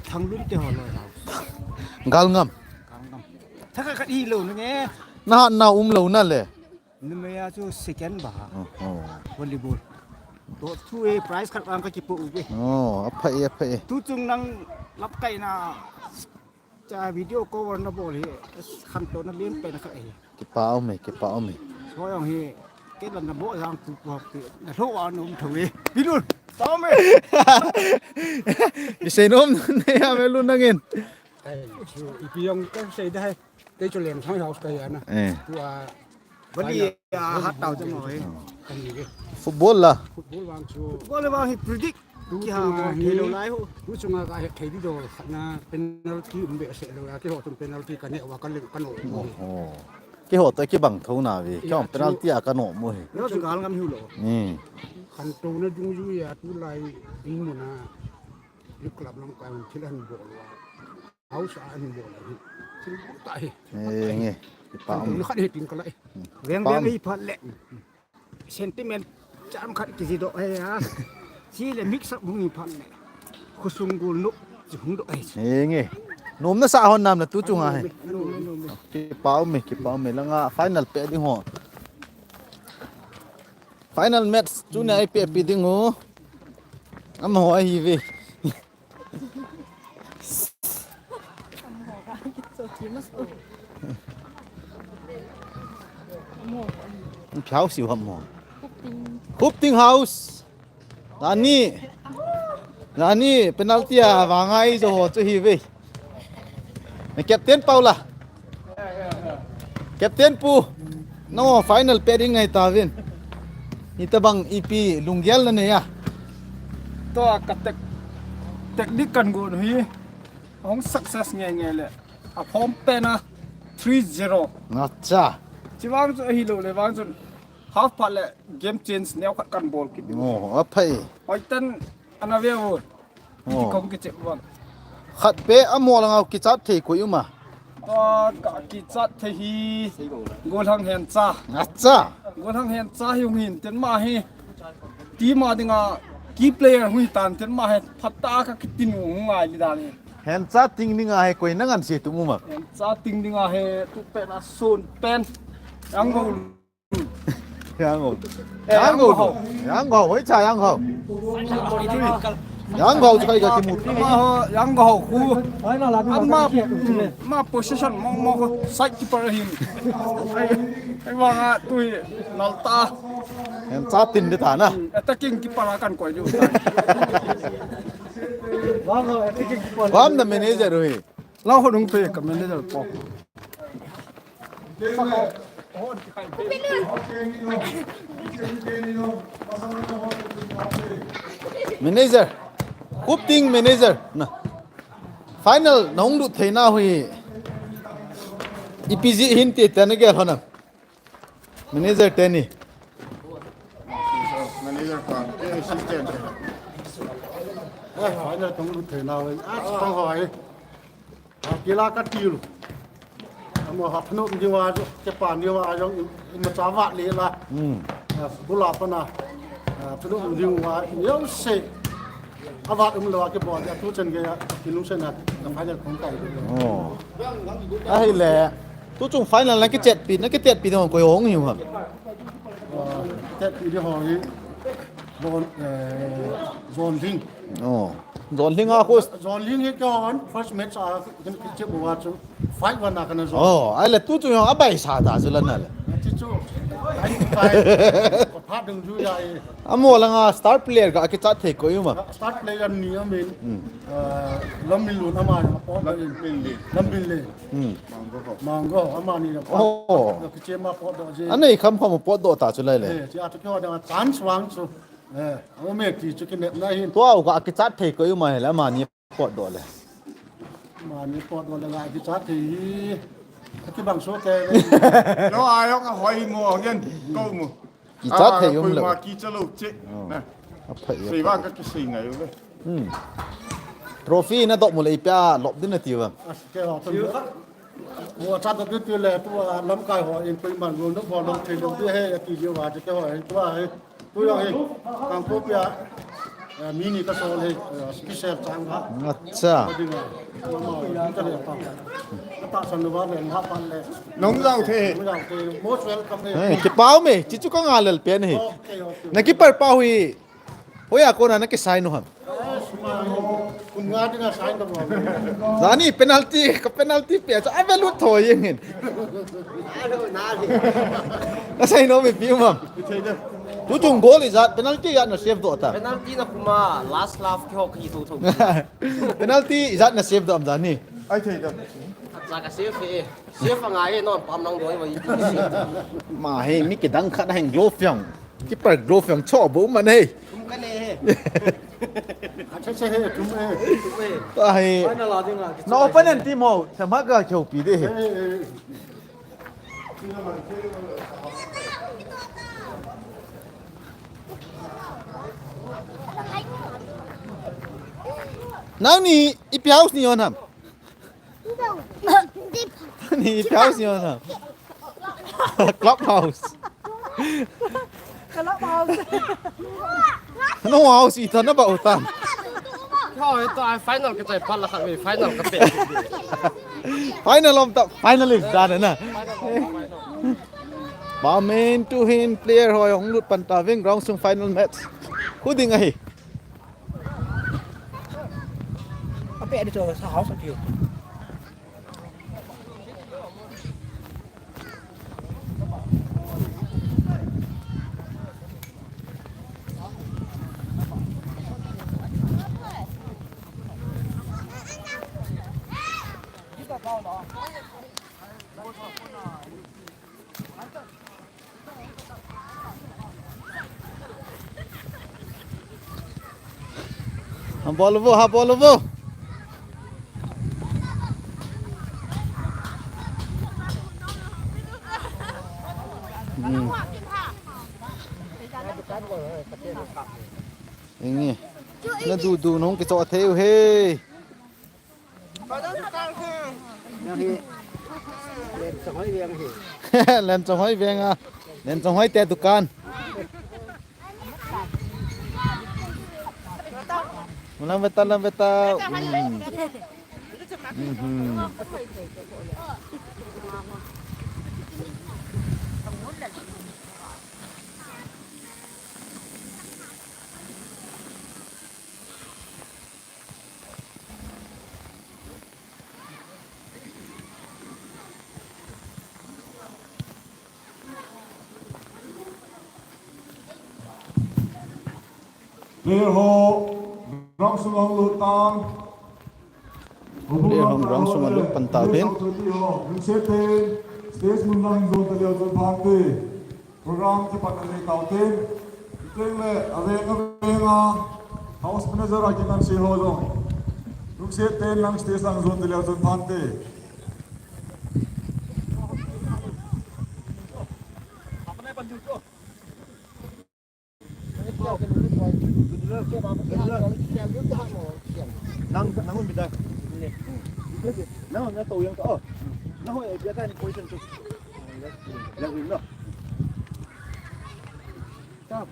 Speaker 2: Thằng luôn te ho lo.
Speaker 1: gal ngam
Speaker 2: Thắc cái đi lâu nữa nghe.
Speaker 1: na lo na le
Speaker 2: Ni me ya chu second ba. Volleyball. To thu e prize khat ang ka ki pu ge.
Speaker 1: Apa
Speaker 2: Tu chung nang lap kai na cha video cover na bol hi khan to na lien pe na ka e.
Speaker 1: ki pao me
Speaker 2: So yang hi cái lần là bộ rằng tụ họp thì là thô ăn uống thử đi đi luôn tao mày
Speaker 1: đi xe nôm này à luôn đang yên
Speaker 2: cái ông cái xe đây cái cho liền thằng học cái này tụ vấn đề hát tàu cho mọi
Speaker 1: football là
Speaker 2: football là predict cái hàng thì lâu nay tụ chung là cái thấy đi rồi na penalty bị sẽ rồi cái họ tụ penalty cái này và cái lệnh cái nổ
Speaker 1: cái hộ tới cái bằng thấu nào vì cái penalty à cái nổ môi
Speaker 2: nó chỉ có ngắm hiu lộ
Speaker 3: khăn trâu nó dung dui à tu lại đi một na lúc làm năm cái chỉ là hình bộ là áo sa hình bộ là chỉ tại
Speaker 1: nghe cái bao
Speaker 3: nó khát hết tiền cái lại
Speaker 2: vén vén đi phát lệ sentiment chạm khát cái gì đó hay à chỉ là mix up hung phát lệ khogolnop chỉ hung độ ấy
Speaker 1: nghe nôm nó xa hơn nam là tú chung à cái bao mày là ngã final pe đi họ final match chú này pe đi ngô âm hỏi gì về Pháo xỉu hầm hồn Hooping house Nani penalty à và ngay rồi họ cho hi về Captain Paula Captain Pu no final pairing ngay ta vin ita bang EP lungyal na niya
Speaker 2: to ka technique kan go hi ong success nge nge le a form pena 3-0
Speaker 1: acha
Speaker 2: chiwang chu hi lo le wang chu half part le game change neo khat kan ball ki
Speaker 1: apai
Speaker 2: oitan anave wo ki kom ki che wang
Speaker 1: khat pe amol ngau ki chat thei ko yuma
Speaker 2: ka ki chat the hi gol hang hen cha
Speaker 1: acha
Speaker 2: gol hang hen cha hi hin ten ma hi ti ma dinga key player hui tan ten ma he phatta ka kitin ngai li dani
Speaker 1: hen cha ting ninga he koi nangan si tu muma
Speaker 2: hen cha ting dinga he tu pe na son pen yang go
Speaker 1: yang go hoi cha yang go yang go kai ga ki mut
Speaker 2: yang go khu ma position mo ko side keeper hin ai wa tui nalta
Speaker 1: hen cha tin de ta na
Speaker 2: attacking keeper kan koi ju
Speaker 1: bam the manager oi
Speaker 2: lao ho dong pe ka manager po
Speaker 1: manager Hooping manager na final nong du theina hui EPG hin te tan ge hona manager teni
Speaker 8: manager ka assistant final tong du theina hui tong hoi kila ka tiu mo hap no di wa ke pan di wa jong ma cha wa le la bula pa na pnu di wa yo se avat lo ke bo ya tu chen ge ya kilung sen na final kong kai
Speaker 1: ai lẹ tu chung final là cái chết pin nó cái chết pin nó coi hóng nhiều hả
Speaker 8: chết pin đi hỏi zone ring
Speaker 1: zone ring à cô
Speaker 8: zone ring cái con first match à cái chiếc bộ fight one là cái zone
Speaker 1: ai là tu chung à bảy sa ta rồi lần này
Speaker 8: chứ chú ไปพาดึงอยู่ใหญ่
Speaker 1: อ่ะมัวละงา star player ก็อากิจัดเทกอยู่มา
Speaker 8: สตาร์ทเลยกันนี้มินลำมินลุนอามาเนี่ยป้อนลำมินเลยมังก็อามานี่นะป้อนคือเจ้ามาป้อนตัวเจ้า
Speaker 1: อันนี้คำพอมาปอดโดตาจุเลยเลย
Speaker 8: เจ้าทุกคนเนี่ยจานสว่างสุดเอาเมฆที่จุกินเนี่ยนายเห็น
Speaker 1: ตัวเอาก็อากิจัดเทกอยู่มาแล้วมานี่ปอดโดเลย
Speaker 8: มานี่ป้อนตัวละไงที่จัดที่ที่บางส่วนแก
Speaker 10: nó ai đó cái hỏi mua nhân câu mà
Speaker 1: กี่จัดเทอยู่เลย
Speaker 10: mà kỹ cho lâu chết nè
Speaker 1: เอาไป
Speaker 10: xì ba cái xì ngày rồi
Speaker 1: โทรฟี่นะตกหมดเลยป้าหลบดิ้นนาทีว่ะ
Speaker 8: แกหอตัววัวชัดตัวตัวแหล่ตัวลำกายหอเองไปมันรวมทั้งพอลงเทลงที่ให้ตีเยาวาจะแกหอเองตัวให้ตัวอย่างเองทางพวกเปียมินิก็โซนให้สกิเซลจังครับ
Speaker 1: อัจฉริยะ
Speaker 8: ดีเลยมาก็เลยต่อตาสนุกว่าเลยครับปันเลย
Speaker 10: nóng rau thế
Speaker 8: ไม่อยากเตะโมสเวลกับเนี่ย
Speaker 1: เฮ้ยกี่เป้าไหมจิจุก็งานเลยเปลี่ยนเหรอ
Speaker 8: โอเคโอเค
Speaker 1: นักกีฬาเป้าหุยโอ้ยคนนั้นนักกีฬาหนุ่ม
Speaker 8: คุณงานที่น่าใช้ตลอด
Speaker 1: ร้านนี้เป็นนัลตี้กับเป็นนัลตี้เปลี่ยนจะไอ้เวลุถอยยังไงแล้วใช่น้องไม่พิมพ์ทุกจุงโกลิจัดเป็นนัลตี้ยัดน่ะเซฟตัวตา
Speaker 9: Penalty na kuma last laugh ki hok hi tu tu.
Speaker 1: เป็นนัลตี้ยัดน่ะเซฟตัวอันนี้
Speaker 10: ai thì được
Speaker 9: Saka save eh. Save ang ay non pam nang doy wa.
Speaker 1: มาให้มิกดังขัดให้โกลฟยังที่เปิดโกลฟยังชอบบุ้มมันเฮ้ย
Speaker 9: Kum kan eh.
Speaker 8: ใช่ใช่เฮ้ยจุ๊มเอ้
Speaker 1: ตาย
Speaker 9: Ano la ding la.
Speaker 1: น้องเป็นทีมเอาสมัครก็เขียวปีดินั่นนี่อีเปียวส์นี่ยอนทำนี่อีเปียวส์นี่ยอนทำคลับเฮาส์
Speaker 4: Kalau mau.
Speaker 1: น้องเอาสิท่านน่ะบ่าวตาม
Speaker 9: Thôi to final ka tay pala ka final ka pe.
Speaker 1: ไฟนอลลมตับไฟนอลิสต์ด้านน่ะบาเมนทูฮินเพลย์หอยของลุดปันตาวิ่งร้องซึ่งไฟนอลแมตช์คู่ดิ้งไง
Speaker 9: Apa ada tu sa house of you.
Speaker 1: ฮับบอลลูฮับบอลลูอย่างงี้แล้วดูน้องกิจวัตรเที่ยวเฮ้ย เล่นสองห้อยเวียงอ่ะเล่นสองห้อยแต่ตุกันลังเวตา
Speaker 10: Lê Hồ rong sung hong lụt tang
Speaker 1: Lê Hồng rong sung hong lụt pan tao bên
Speaker 10: mình xếp tên stage mun lang zone ta leo zone phang te program ki pat le kau tên tên le avenga house manager a kinan se ho lo luk xếp tên lang stage lang zone ta leo zone phang te
Speaker 1: nang un bida nang na to yang to nang ho ya kan position tu yang ini no stop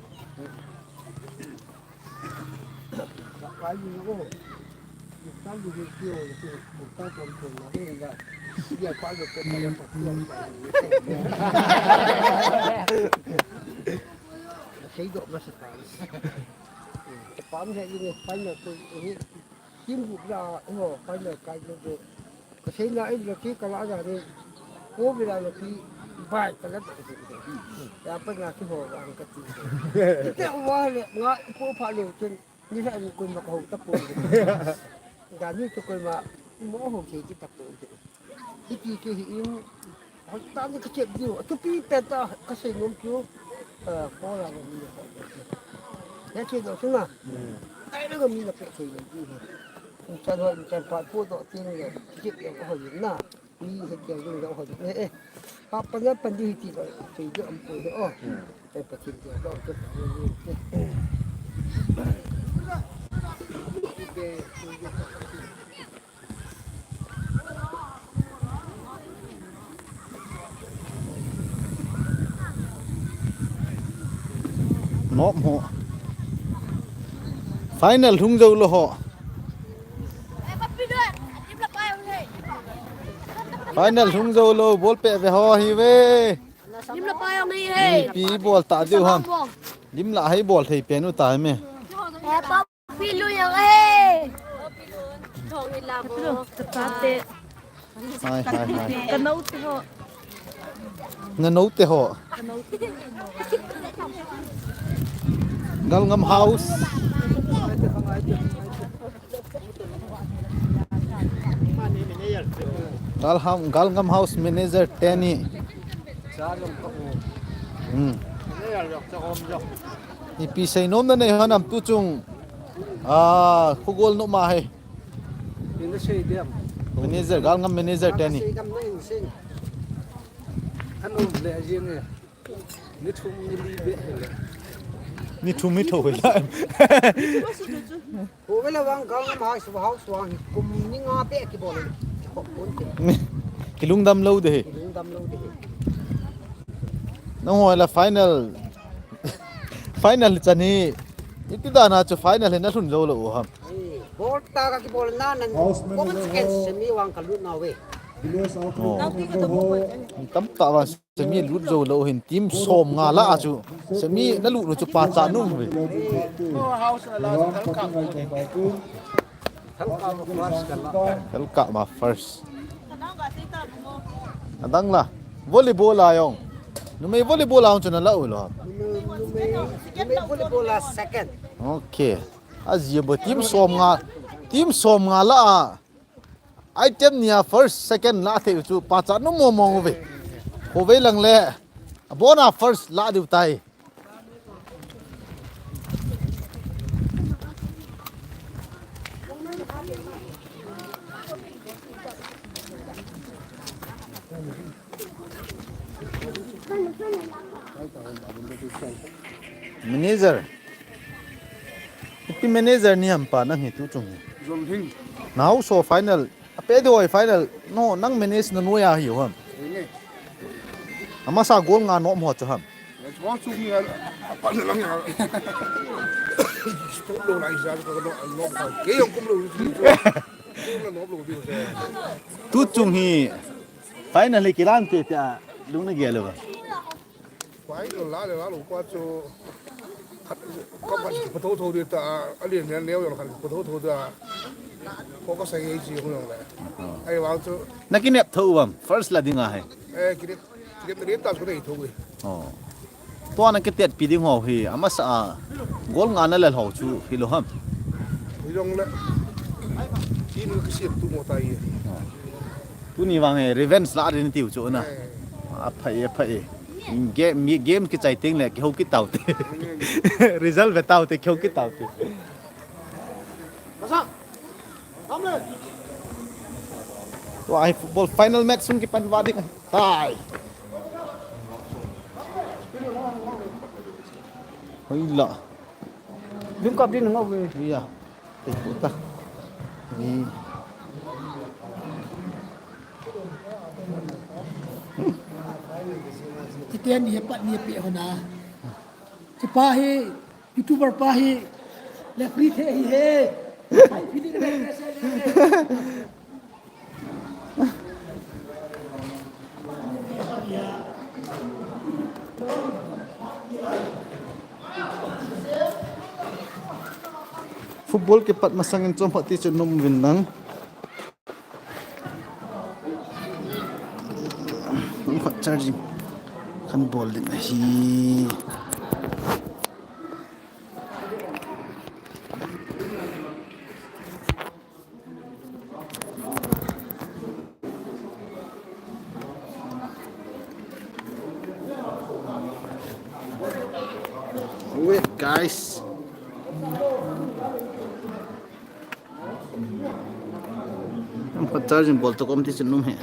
Speaker 1: cái gì nó có cái gì cái kiểu một cái con thường nó như vậy giờ qua được cái này một cái độ nó sẽ bám theo như phải là tôi kiếm vụ ra phải là cái nó được cái thế này là cái lá ra đây cố về là cái
Speaker 2: bai ka la ya pa na ki ho ang ka ti te wa le nga po pha le chen ni sa ku ma ko ta po ga ni to ko ma mo ho ke ki ta po ki ki in ho ta ni ka che dio tu pi pe ta ka se nom pyo ko la ni ya che do su na ai nó có mi là phải chơi gì chân hơn chân phải phụ độ tiên là chụp được có hồi na mi cái kiểu dùng được hồi này pháp bây giờ phần đi thì rồi chơi được âm cuối nữa để phải chụp được đó chụp
Speaker 1: nộp hộ final thung dâu lo họ final thung dâu lo ball pe về ho hi về
Speaker 5: Lim là bao nhiêu he?
Speaker 1: pi ball ta diu ham lim la hay ball thei pe nu tai me
Speaker 5: He bao phi lu yang he.
Speaker 4: Thong đi làm bố ta tệ
Speaker 1: hai
Speaker 4: cái nấu thì họ
Speaker 1: na nấu te ho gal ngam house gal ngam house manager Tenny pi sei nom na nei hanam tu chung khogolnop ma hai
Speaker 2: nó xây điểm
Speaker 1: manager gal ngam manager Tenny
Speaker 2: anh ôm lệ riêng này nó thùng như đi bể
Speaker 1: ni thu mi thoi la
Speaker 2: ô bây giờ vang gang mà số house vang cùng những ngõ bể cái bộ này có bốn
Speaker 1: ki lungdam lo de
Speaker 2: cái đâm lâu đi
Speaker 1: no hoi la final chani itida na chu final na thun zo lo ham
Speaker 2: ball ta cái ball na nan có một second semi vang cả lúc nào về
Speaker 1: tam ta wa semi lut zo lo hin team som nga la chu semi na lu chu pa cha nu ve hal ka ma first adang la volleyball la yong nu mai volleyball la chu na la lo
Speaker 2: volleyball là second
Speaker 1: okay azia bo team som nga la item nia first second la the chu pa cha nu mo mo ve ko ve lang le bona first la du tai manager ipi manager ni am pa nang hi tu chung
Speaker 2: zoom hình
Speaker 1: now so final ape doi final no nang manage na noya hi ham ama sa gol nga no mo chu ham
Speaker 2: quá chung là bạn lắm nhà stop đồ này ra cái nó phải cái ông cũng lưu nó lưu đi
Speaker 1: tu chung hi finally kiran te ta lung na gelo ba
Speaker 2: quái rồi lá lũ qua cho các bạn bắt đầu thôi đi ta liền liền leo rồi bắt đầu thôi ta có sai cái gì không được ai vào cho
Speaker 1: nakinep thu bam first la dinga hai
Speaker 2: cái đến ta có thể thôi
Speaker 1: oh to na kitet pi ding ho hi ama sa gol nga na le ho chu hi lo ham
Speaker 2: thì dòng đấy chỉ nó cái xiết tu một tay
Speaker 1: tu ni wang e revenge la rin tiu chu na a phai game ki chai ting le ki ho ki tau te result ve tau te ki ho ki tau te to ai football final match sun ki pan wa dik tai hoi la
Speaker 2: đứng cặp đi nó về
Speaker 1: ya te puta ni
Speaker 11: cái tiền thì bạn nhiệt bị hồi nào cái pa he youtuber pa he là free thế he free đi cái
Speaker 1: football ke pat masangin chom phati chu num win nang charging kan bol din hi wait guys हम charging ball to competition num hai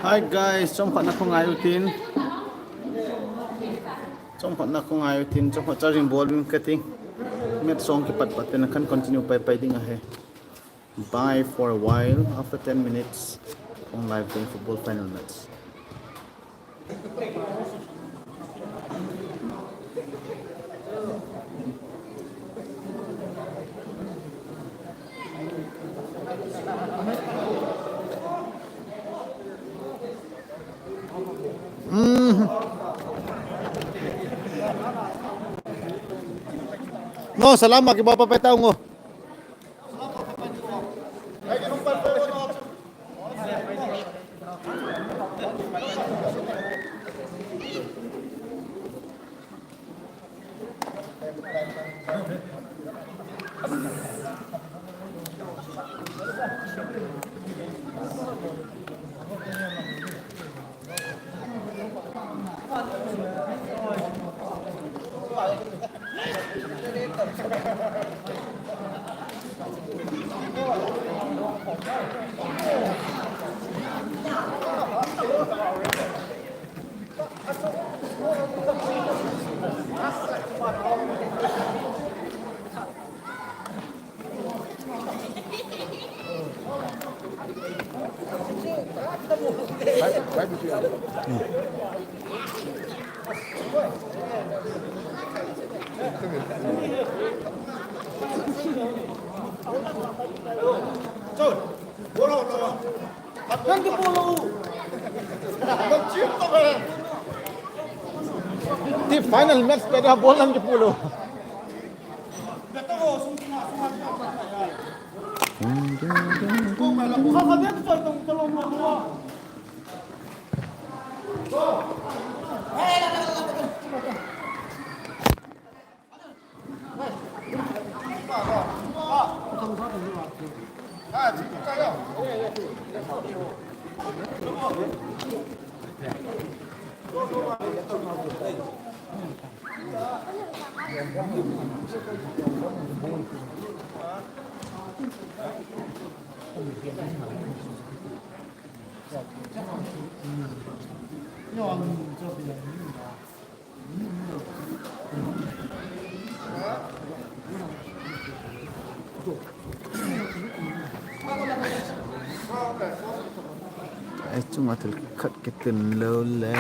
Speaker 1: Hi guys, trong phận không ai tin. Trong phận không ai tin, trong phận charging ball mình cutting. Met song ki pat pat na kan continue pai ding ahe. Bye for a while after 10 minutes on live playing football final match. No, salamat kay Papa Petaw ngo. Di final match pada bola ke puluh. Cuma terkat kita lola.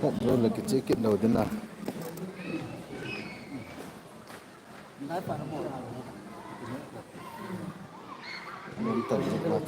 Speaker 1: Oh, lola kecil lola dengar. Mantap sekali.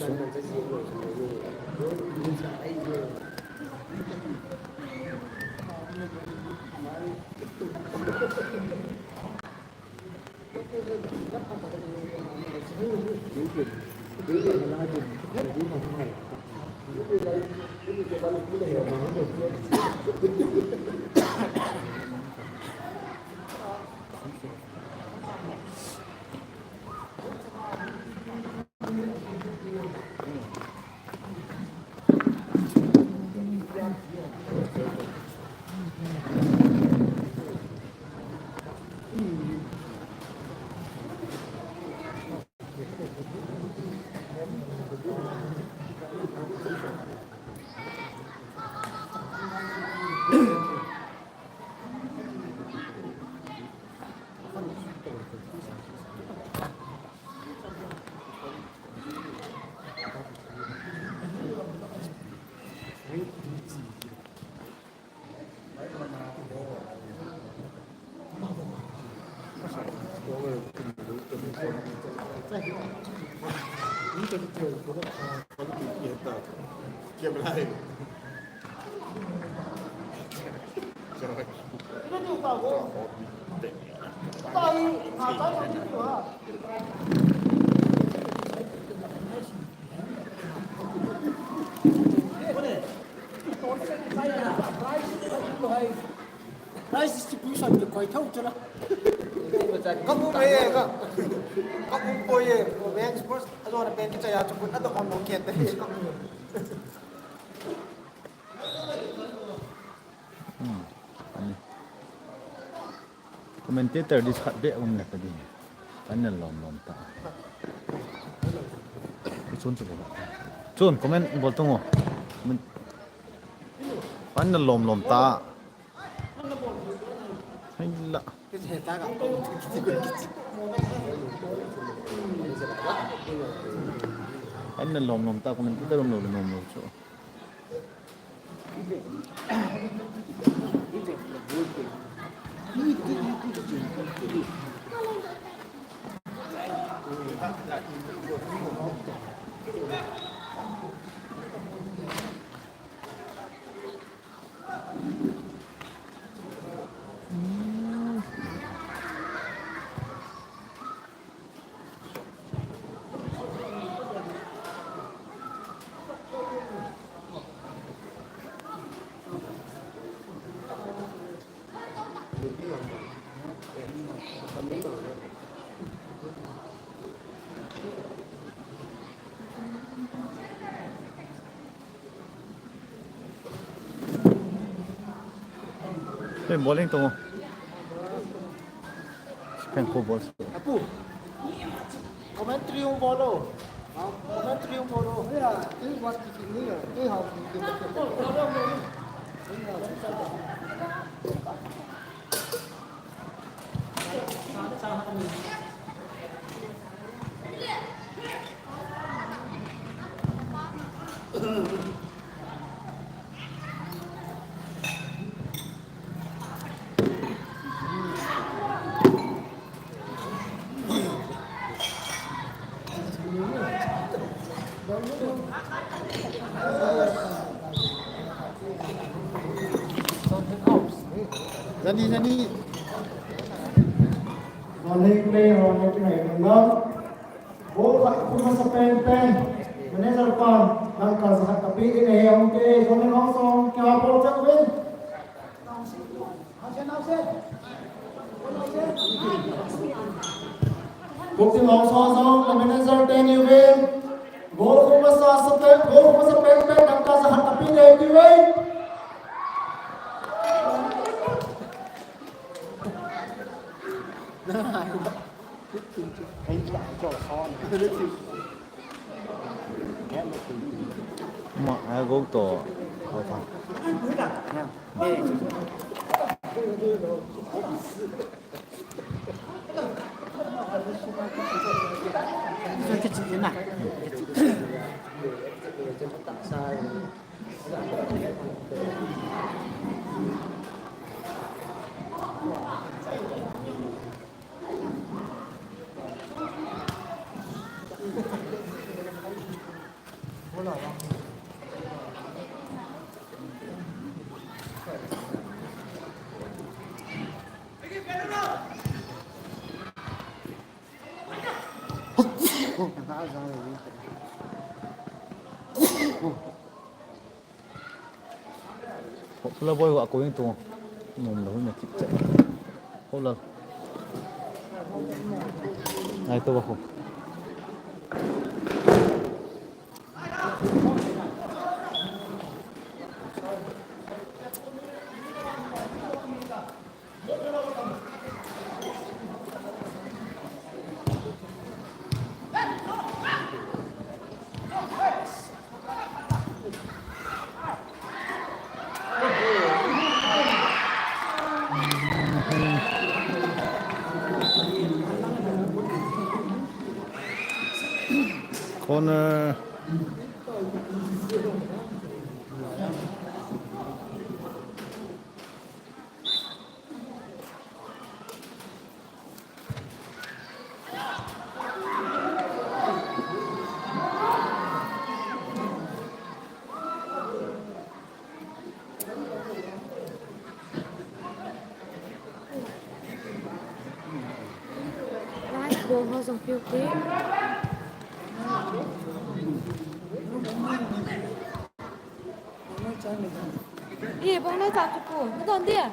Speaker 11: Price distribution được coi thấu chưa đó.
Speaker 9: Các bộ về các bộ về về sports đó là bên cái chạy cho quân đó còn nông nghiệp đấy.
Speaker 1: Commentator dis khat be um nak di panel lom ta chun chu chun comment bol tongo panel lom ta hay la panel lom ta commentator lom chu Hey, bowling to. Kan ko boss.
Speaker 9: Apu. Commentary yung bolo. Commentary yung bolo. Yeah, this was kicking here. This how
Speaker 1: Jadi
Speaker 8: Maling play orang itu naik tengah. Bola pun masa pen. Manager pan langkah sahat tapi ini yang ke komen langsung ke apa cak win. Bukti langsung ke manager 10 you win. Bola pun masa pen langkah sahat tapi ini win.
Speaker 1: mà ai gấu tổ có thằng
Speaker 11: cái chuyện thế này.
Speaker 1: Pula boy wa ko yung to. Mom lo na kip cha. Pula. Ai to ba ko. Corner.
Speaker 5: Nice ball has on field clear. Iya, bang dah tak cukup. Betul dia.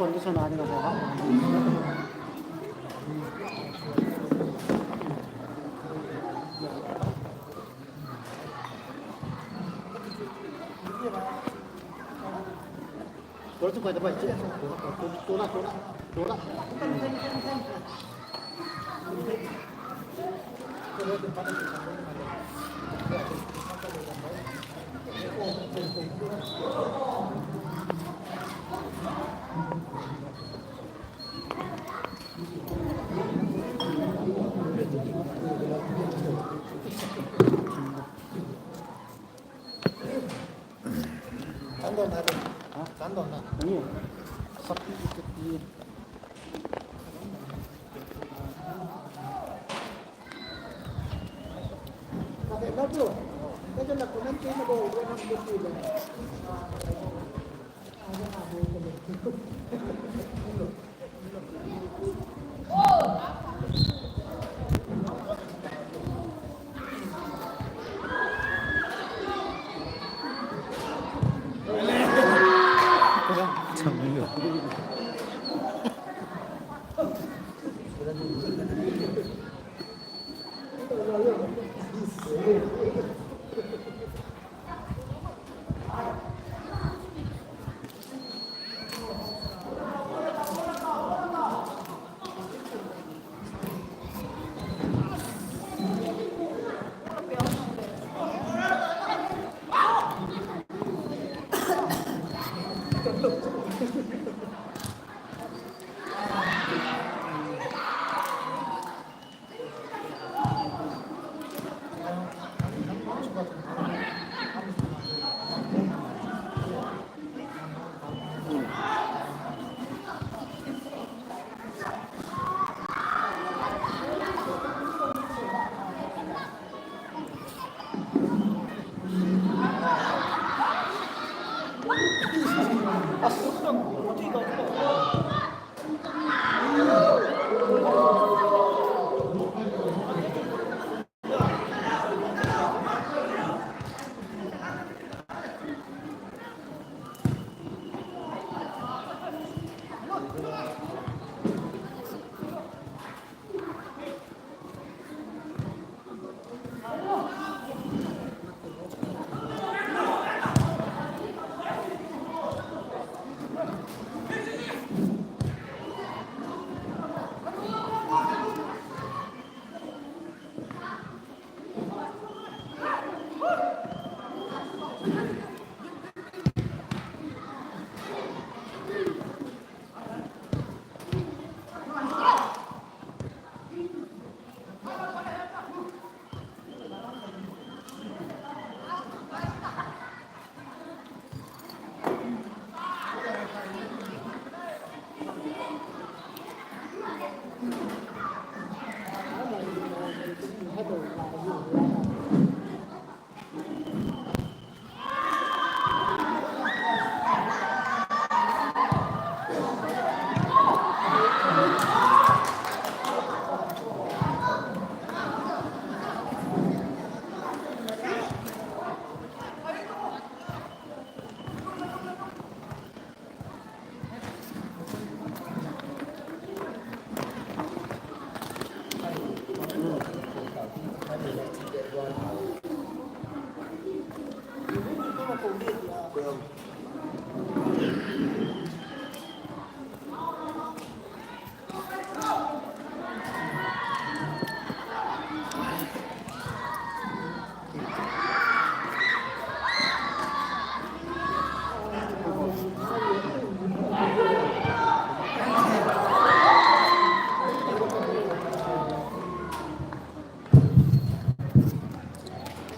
Speaker 9: คนที่ชนะนี่ก็บอกว่า Rồi chúng quay tập 7 Tố lại Cán đòn này. Ini. Sapi kecil. Pakai baju. Kita nak komen kena bawa dia nak kecil.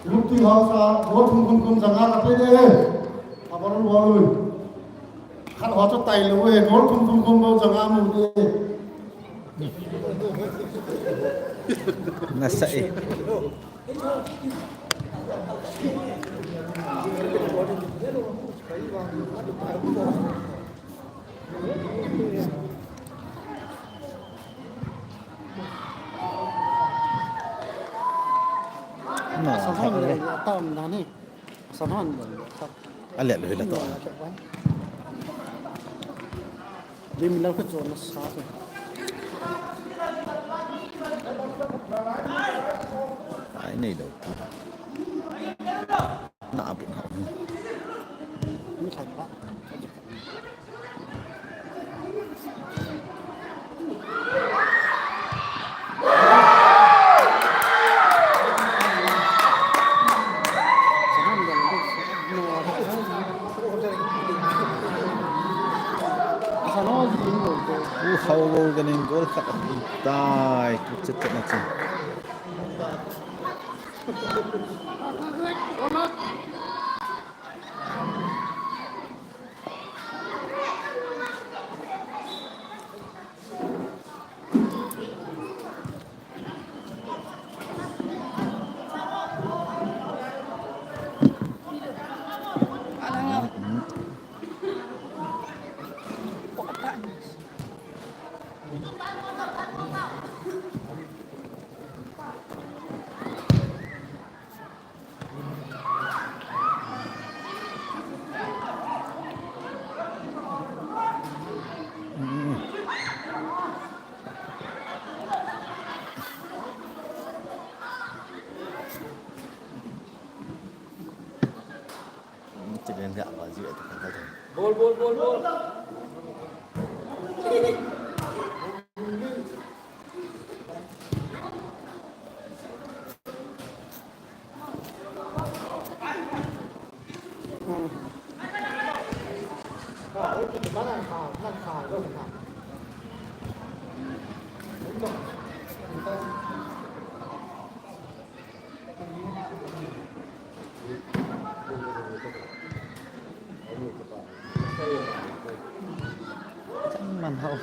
Speaker 9: Lukti hausa gol kum janga ka pe de abaron bolui khan ho cho tai lo e gol kum bo janga mu de
Speaker 1: nasa eh
Speaker 9: Nah, sanhan tam nani. Sanhan.
Speaker 1: Alet lo hila to.
Speaker 2: Demilang ka zona sa atin.
Speaker 1: Ai này đâu nạ bụng hỏng
Speaker 2: Ini kan Pak.
Speaker 1: khâu ganin gol khat tai chết chết na chin chỉ nên gạo và rượu thì không có
Speaker 2: Bol.
Speaker 1: màn hậu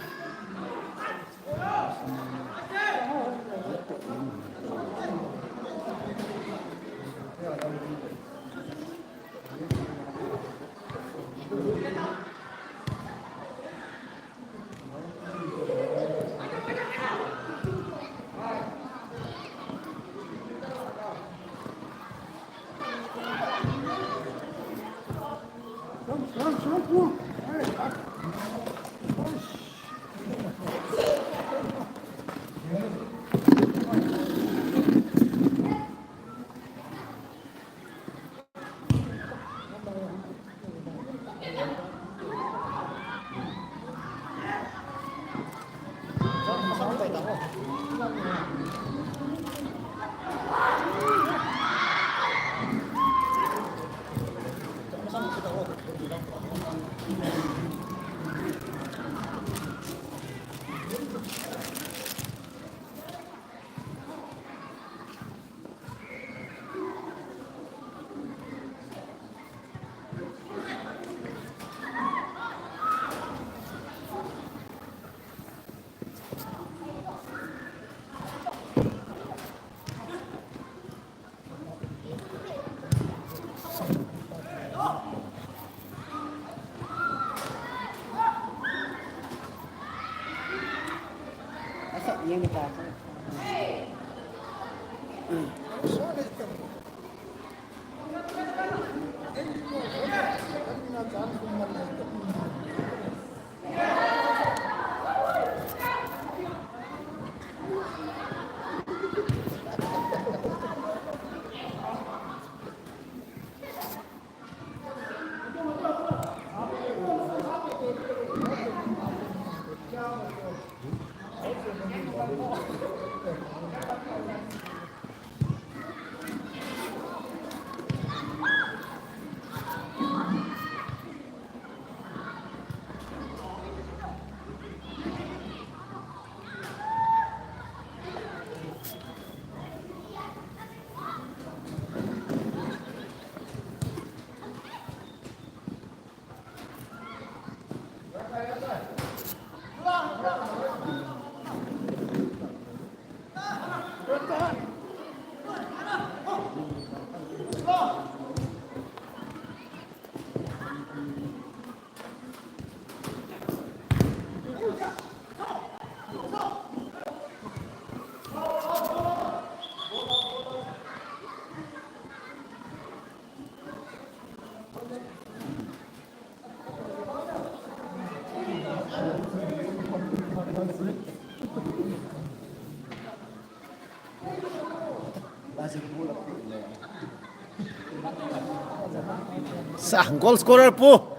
Speaker 1: Sa goal scorer po.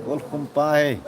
Speaker 1: Goal kumpay.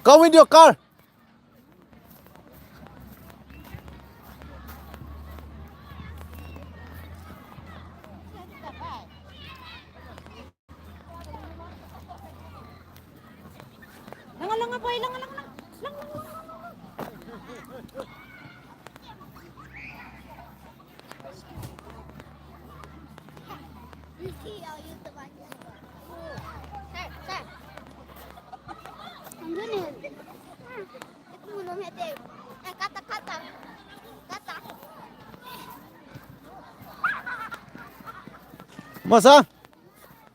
Speaker 1: Go with your car.
Speaker 4: Lang boy, lang.
Speaker 1: Masa?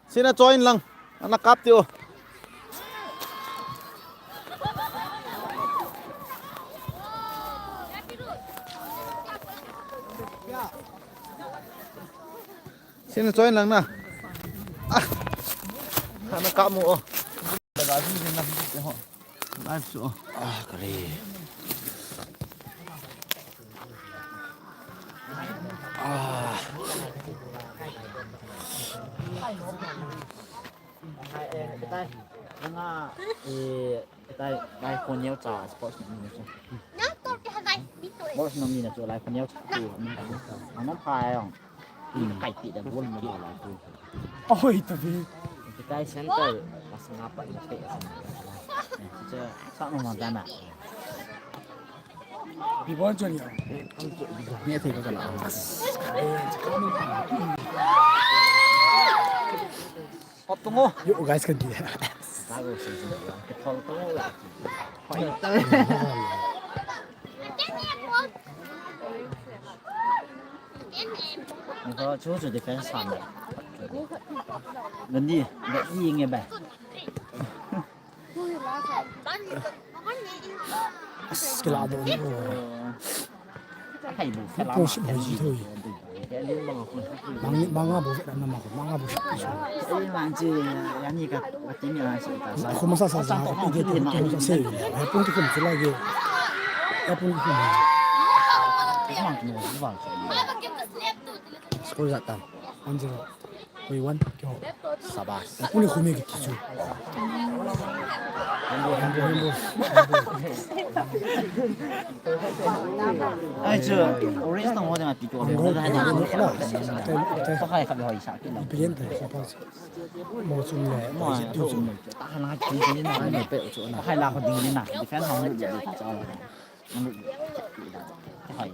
Speaker 1: Sina join lang. Anak kapti oh. Sina join lang na. Ah. Anak kamu oh. Tagasin din na dito ho. Live so. Ah, kare. Ah.
Speaker 12: Tay, nga tay lai con nheo trà sports nó như thế.
Speaker 5: Nó tốt cái này biết tuổi.
Speaker 12: Sports nó như là chỗ lai con nheo trà thì nó phai không? Thì cải thiện được luôn mới lại thôi.
Speaker 2: Ôi tapi.
Speaker 12: Cái tay center pas ngapa ini kayak sih. Sao mà gan à?
Speaker 2: Di bawah Johnny.
Speaker 12: Nghe thì có cái là.
Speaker 1: Tunggu.
Speaker 2: Yuk guys kan dia.
Speaker 12: Tahu sih sebenarnya. Ketol tunggu lah. Nó chú chủ defense sàn này. Gần đi, để gì nghe bài.
Speaker 2: Skill ada ni.
Speaker 12: Hay đủ phải làm.
Speaker 2: Push gì thôi. Manga bos dan nama aku. Manga bos.
Speaker 12: Ini lanci, yang ni kat tim yang saya tahu.
Speaker 2: Aku masa saya aku dia tu macam saya. Saya pun tu pun lagi. Saya pun tu.
Speaker 12: Memang tu memang.
Speaker 2: Sekolah datang. Anjir.
Speaker 11: Wan kyo.
Speaker 1: Sabas.
Speaker 11: Puni khumi ki tisu.
Speaker 12: Ai chưa, orange tông hoa thì mà tí chỗ về nó ra nhà nó có hai cặp hỏi sao cái nào
Speaker 11: Pilien ta sa pas. Mo sum le.
Speaker 12: mà chỗ mình ta hai chín chín nào này bẹo chỗ nào hai là còn đinh như nào thì phép không được để cho nó được cái hỏi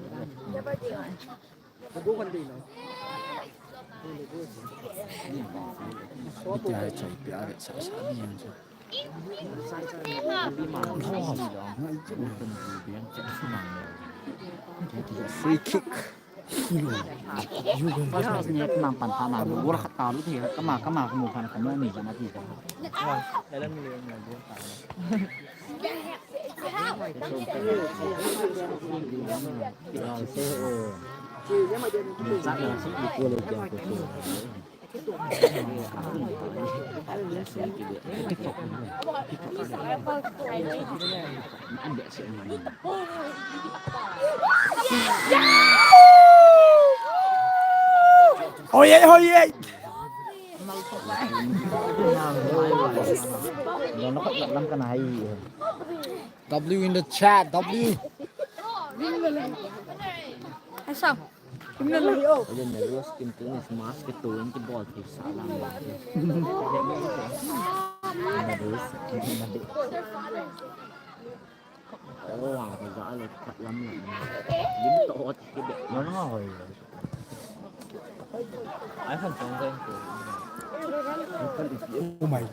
Speaker 1: Biar cai biar sa ni yang tu. Free kick.
Speaker 12: Pas ini nampan tanah, gua rak tahu tu ya, kemana kemudian kamu ni jangan nanti kan. Dalam milion lagi.
Speaker 11: Ôi ơi ôi ơi.
Speaker 12: Nó có lắm cái này.
Speaker 1: W in the chat. W.
Speaker 5: Hay sao?
Speaker 12: Bây giờ nhà đua skin tướng này smart cái túi cái ball thì sao làm được? Wow, phải rõ là thật lắm rồi. Dính tốt cái bệ nó ngồi. Ai phần trong đây
Speaker 11: Oh my.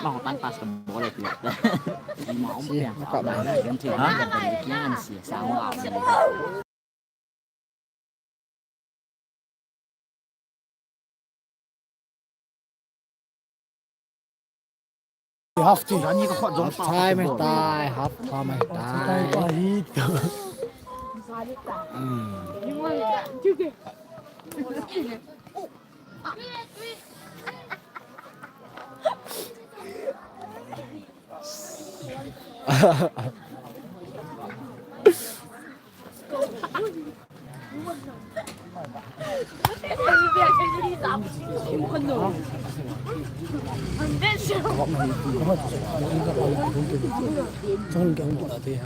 Speaker 12: mau tan pas ke boleh tidak mau yang kok ganti ganti kian sih sama
Speaker 11: Half time.
Speaker 12: Ini kok jom
Speaker 1: Time tai, half time tai.
Speaker 11: Pahit. Trong cái một là thế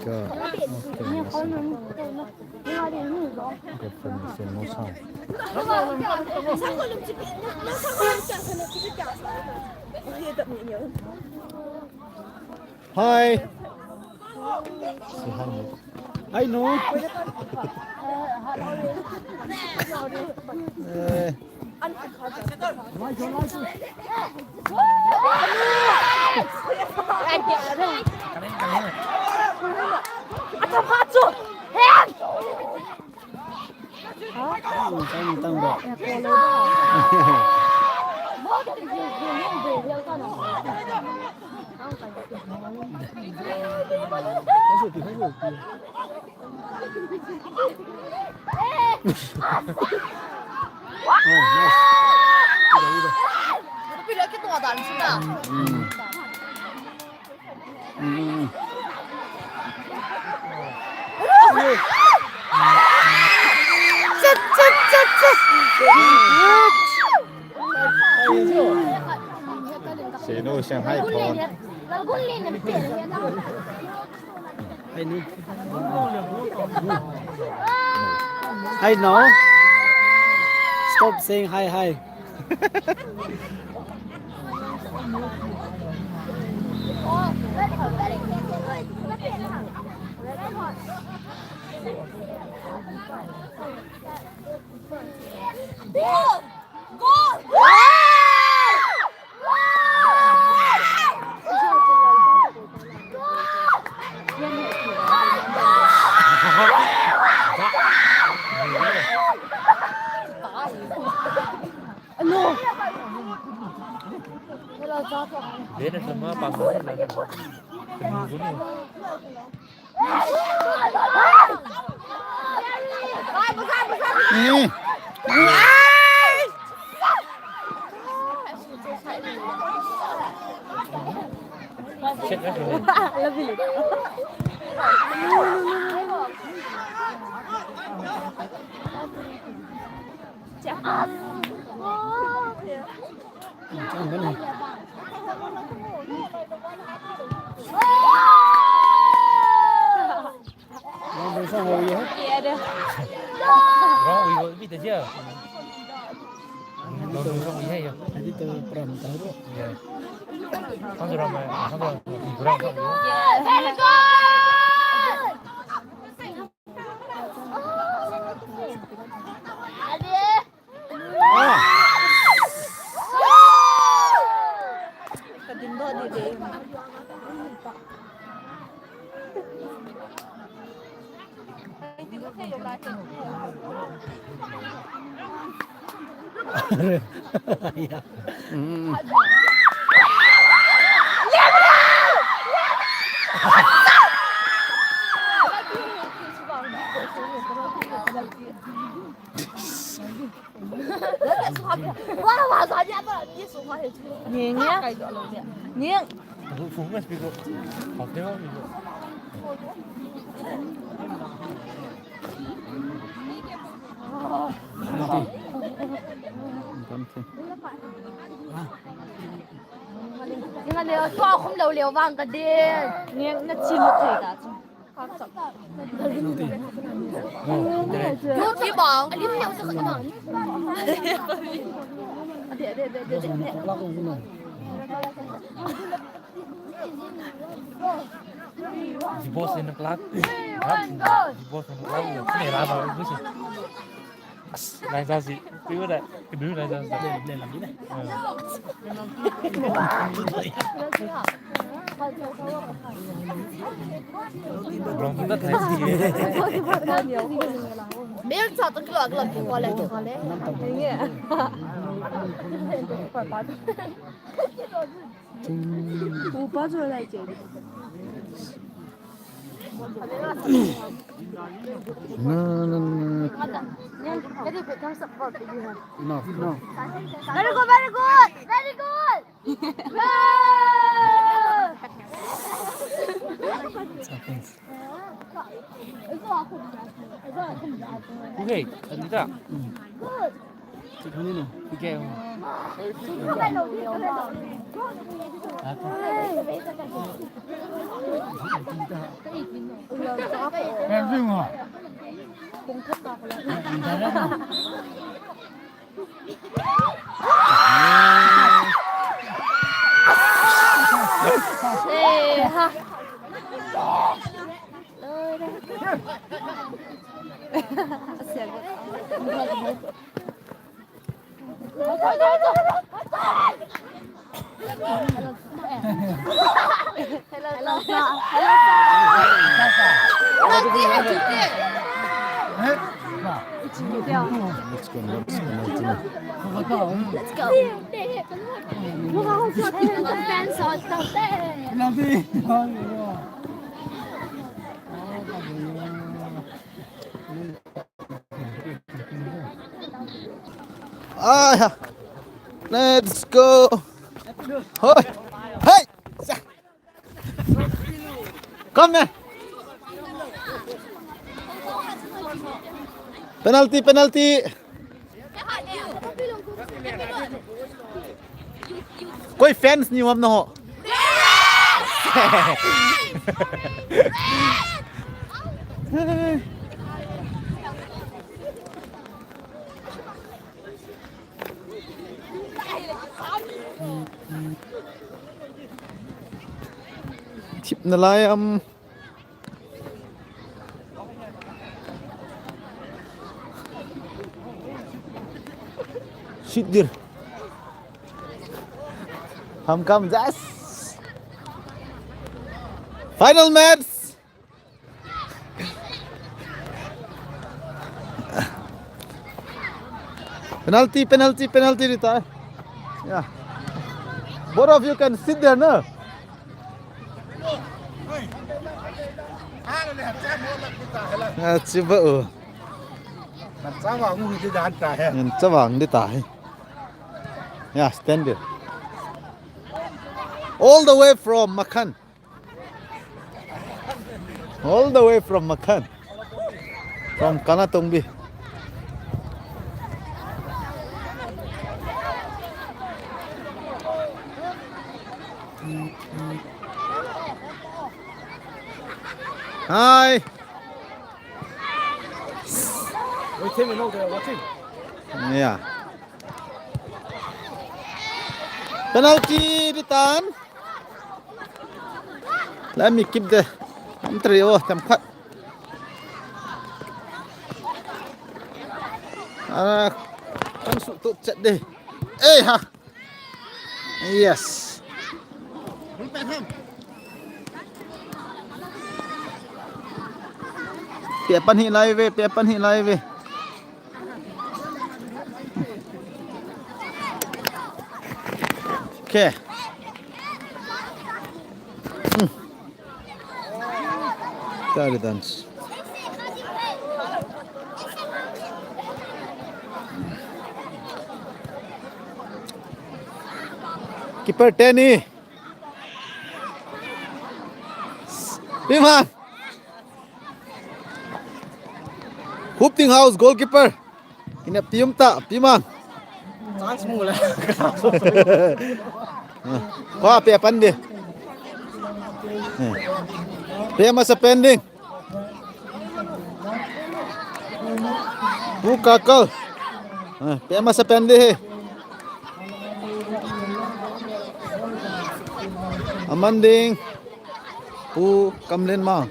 Speaker 1: God. Definition no sound. Hi. Say hi.
Speaker 2: I know.
Speaker 5: Tapi lagi tu ada di sini. Cet.
Speaker 1: Say no, Sang Hai Pon.
Speaker 2: I know. Stop saying hi.
Speaker 12: Beda sama pasangan lah.
Speaker 5: Lebih. Iya deh.
Speaker 12: Rong ibu itu aja. Rong iya ya.
Speaker 2: Jadi tu peram tahu.
Speaker 12: Ya. Kan ramai, kan kurang.
Speaker 5: Very good.
Speaker 2: Iya.
Speaker 5: Wah, bahasanya apa? Dia semua itu.
Speaker 4: Nghiêng.
Speaker 12: Phú mà biết học thế không?
Speaker 5: Nhưng mà nếu cho không lâu liều vàng cả đi.
Speaker 4: Nghiêng nó chìm một thể cả.
Speaker 5: Lúc chỉ bỏ, anh đi theo cho khẩn bằng.
Speaker 12: Di bos in the plug. Di bos in the plug. Ini rasa itu sih. Lain sasi. Itu udah kedua lain sasi.
Speaker 2: Lên làm gì này?
Speaker 12: Belum kita tadi.
Speaker 5: Nếu cho tôi cái loại qua lại thì qua lại.
Speaker 4: 오빠 줘야지.
Speaker 5: Jadi kita support dia.
Speaker 2: No.
Speaker 5: Very good.
Speaker 12: Oke, kita.
Speaker 5: Good.
Speaker 12: Piqué.
Speaker 2: Em riêng hả?
Speaker 5: Let's go. Wow, fans are down there.
Speaker 2: Làm gì?
Speaker 1: Let's go. Thôi. Hey. Come man. Penalty. કોઈ fans nhiều không nó? Chip na lại shoot dir. Come, yes. Final match. Penalty retire. Yeah. Both of you can sit there, no? Vợ. Chắc vàng đi tải. Yeah, stand there. All the way from Makan. From Kanatongbi. Hi.
Speaker 2: Wait, tell me no, they're watching.
Speaker 1: Yeah. Penalty return. Let me keep the trio tầm khoát. Không sự tự trận đi. Ê ha. Yes. Pia pan hi lai về. Okay. Tari dance. Keeper Tenny. Piman. Hooping house goalkeeper. Ina pium ta Piman. Kau apa pandai? Dia masa pending. Buka kau. Dia masa pending. Amanding. Bu kamlen mang.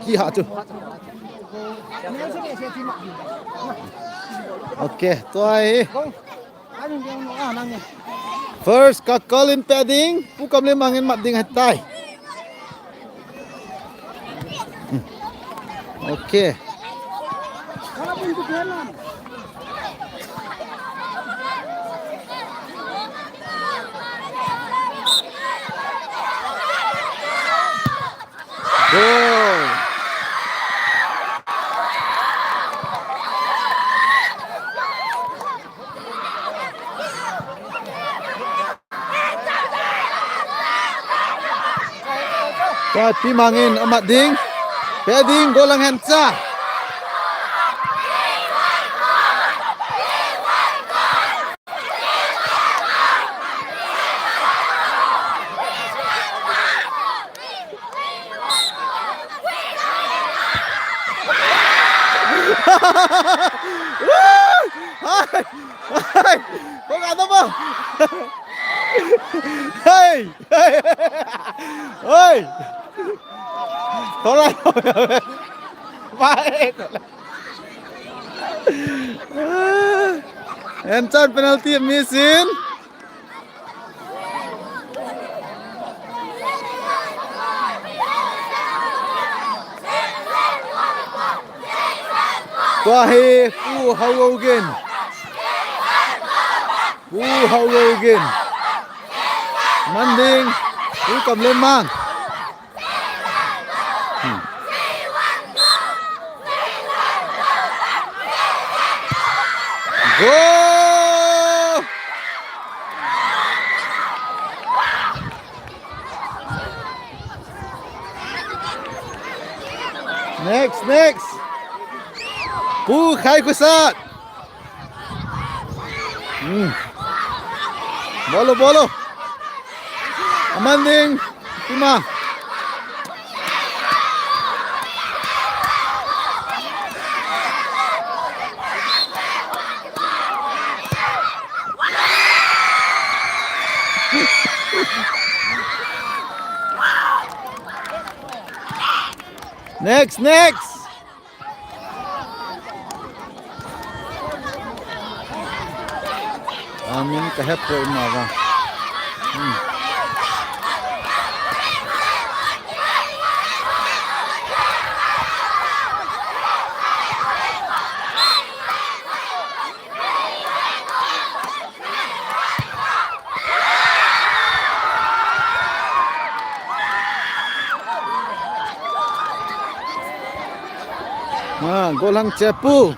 Speaker 1: Ki hạ chứ. Okay, tôi. First, kakal in padding. Pukam le mangin mat ding hatai. Okay. Goal. Qua pi mangin amat ding. Pe ding golang hansa. Hai. Hai. Kau kata apa? Hei. Hei. Tolong. Baik. Encan penalti missin. Tuahe pu haugen. Pu haugen. Manding pu cầm lên mang. Go! Next. Pu khai kusat. Bolo. Amanding Tima. Next. Amin kahap ko umaga. Golang cepu.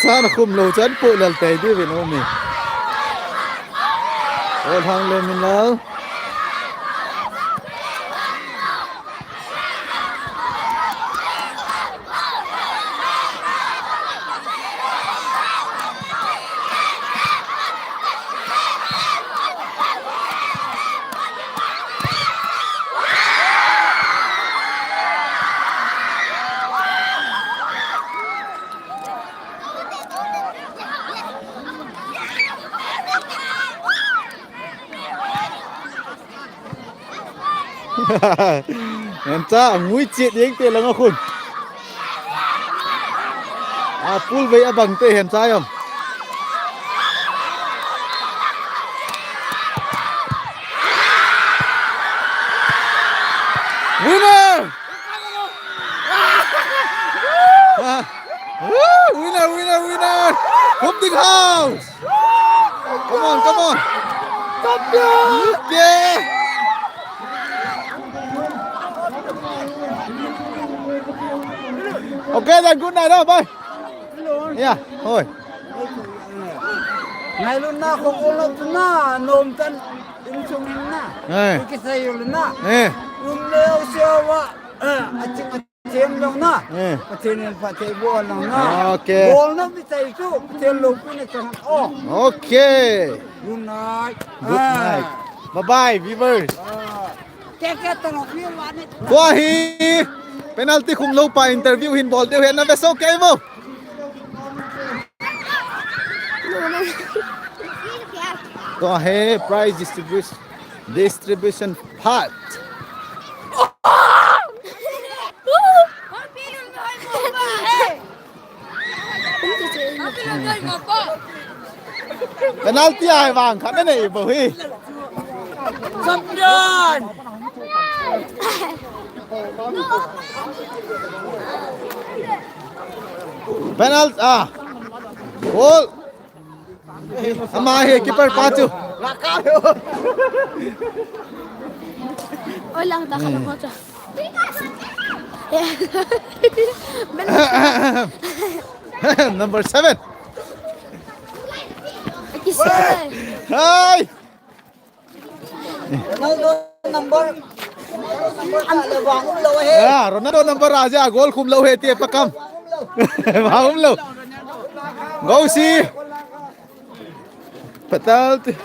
Speaker 1: Sana khum lo chan pu lal tay di vin omi. Ol hang le min lao. Enta ngui chết yeng te lang khun. Pul ve abang te hen sai không? Winner! Winner! Holding house! Come on! Yeah! Okay then, good night bye. Yeah, thôi.
Speaker 3: Ngày luôn na khogolnop na nom tan chung na. Cái say luôn na. Leo siêu wa. Achim long na. Patin patay ball long na.
Speaker 1: Okay.
Speaker 3: Ball na bitay tu. Patin lupin na chang.
Speaker 1: Okay.
Speaker 3: Good night.
Speaker 1: Bye viewers.
Speaker 3: Kaya tengok view wanit.
Speaker 1: Wahi. Penalty khung lâu pa interview hin ball tiêu hiện na beso okay mo. Go ahead, prize distribution part. Penalty ai vàng khá cái này bởi vì
Speaker 3: Champion.
Speaker 1: penalty goal ama he keeper pachu
Speaker 5: Wala ka takal mo siya.
Speaker 1: number 7
Speaker 5: Kisah.
Speaker 1: hi Ronaldo number aja goal khum lo he tie pakam khum lo go si penalty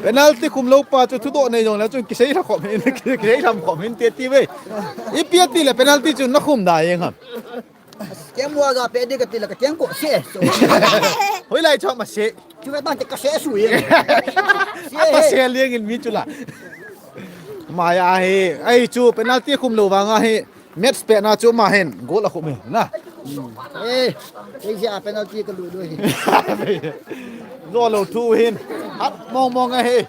Speaker 1: penalty khum lo pa chu thu do nei jong la chu kisai ra khom hin kisai tham khom hin tie ti we I pia ti le penalty chu na khum da yeng ham
Speaker 3: Tiếng mua ra bé đi cái tiền là cái tiếng cổ xe.
Speaker 1: hoi lai chok ma se
Speaker 3: Chú bé đang cái xe sủi.
Speaker 1: apa se lieng in mi chu la ma ya he ai chu penalty khum lo wa nga he match pe na chu ma hen goal la khum he na
Speaker 3: Ê, cái gì penalty cái lùi đuôi.
Speaker 1: do lo thu hin at mong mong nga he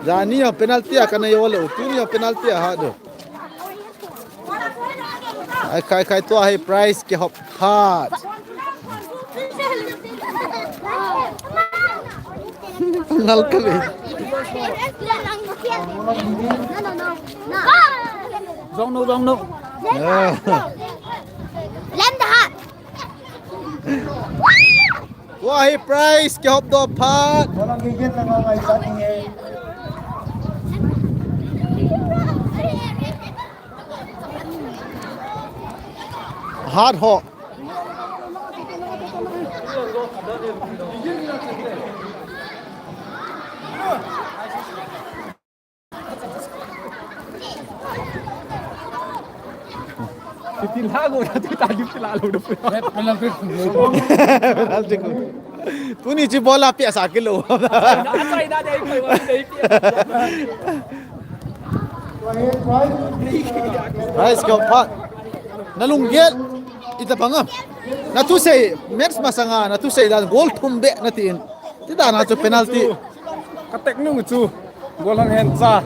Speaker 1: Jani ya penalty akan yo lo tu ni penalty ha do ai kai to hai prize ke hop hat ngal ka le
Speaker 2: Dong no.
Speaker 5: Lem the hat.
Speaker 1: Wa hai prize ke hop do hat
Speaker 9: Walang gigit na mga exciting eh.
Speaker 1: hat ho
Speaker 2: Tinago na ito tayo kilala na po.
Speaker 1: penalty ko tu ni chi bola pia sa kilo
Speaker 2: Nasay na dahil kayo dahil.
Speaker 1: prize ke hop hat nalunggit ita pangam na tu sei match masanga na tu sei dan goal thumbe na tin ti da na chu penalty
Speaker 2: Katek nung chu. Golang hensa.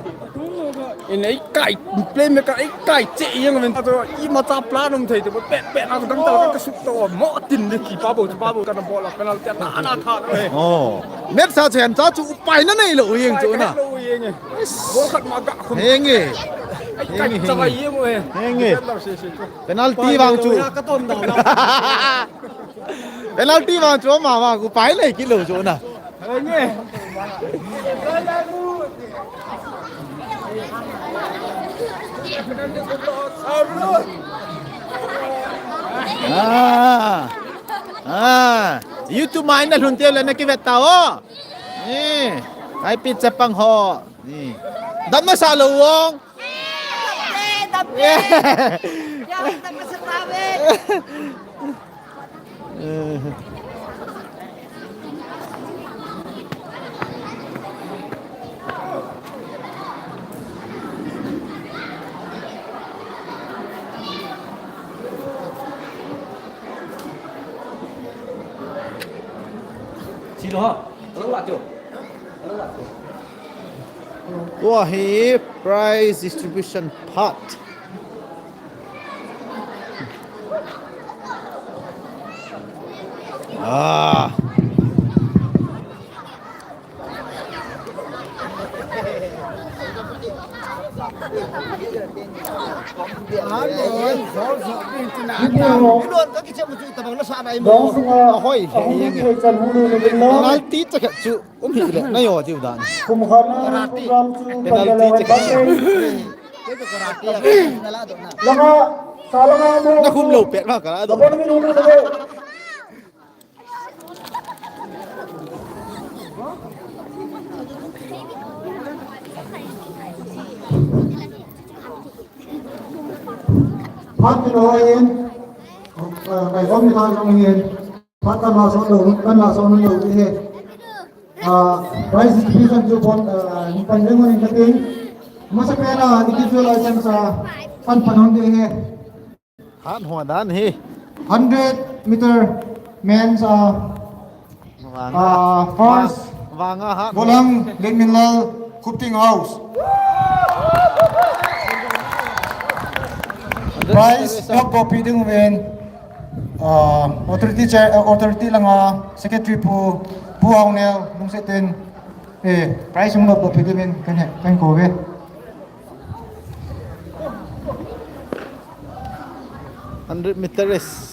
Speaker 2: Ini kai play mereka kai cek yang men tu I mata planum thai tu pet aku dang tahu ke suk to mo tin ni ki pabo kana bola penalty na ana tha oi
Speaker 1: oh match sa chen cha chu pai na nei lo yeng chu na
Speaker 2: gol khat ma ga khum
Speaker 1: heng e
Speaker 2: kai chawai ye mo he
Speaker 1: heng e penalty wang chu
Speaker 2: ka ton dau na
Speaker 1: penalty wang chu ma ku pai nei ki lo chu na
Speaker 2: heng e
Speaker 1: YouTube main na luntiaw la na kiwet tao ni ai pit sa pangho ni dam na sa luwong Wah, he prize distribution pot. Ahoy, penalty chắc chịu hiểu được này rồi chịu đạn. Penalty chắc nó không lột bẹt vào cả đó.
Speaker 9: Phát cái đó yên, ngày hôm nay trong yên, phát căn nào số đầu, căn nào số đầu thì hết. Price distribution cho con, phần những người cái tiếng, mà sẽ là individual license Pan panon de he.
Speaker 1: Hát hoa dan hi.
Speaker 9: 100-meter men's first
Speaker 1: Vanga hát.
Speaker 9: Bolang Lin Min Lal Cooking House. Prize yok copy ding wen authority langa secretary pu hong nel lung se ten prize yung copy ding wen kan ko we.
Speaker 1: Hundred meter race.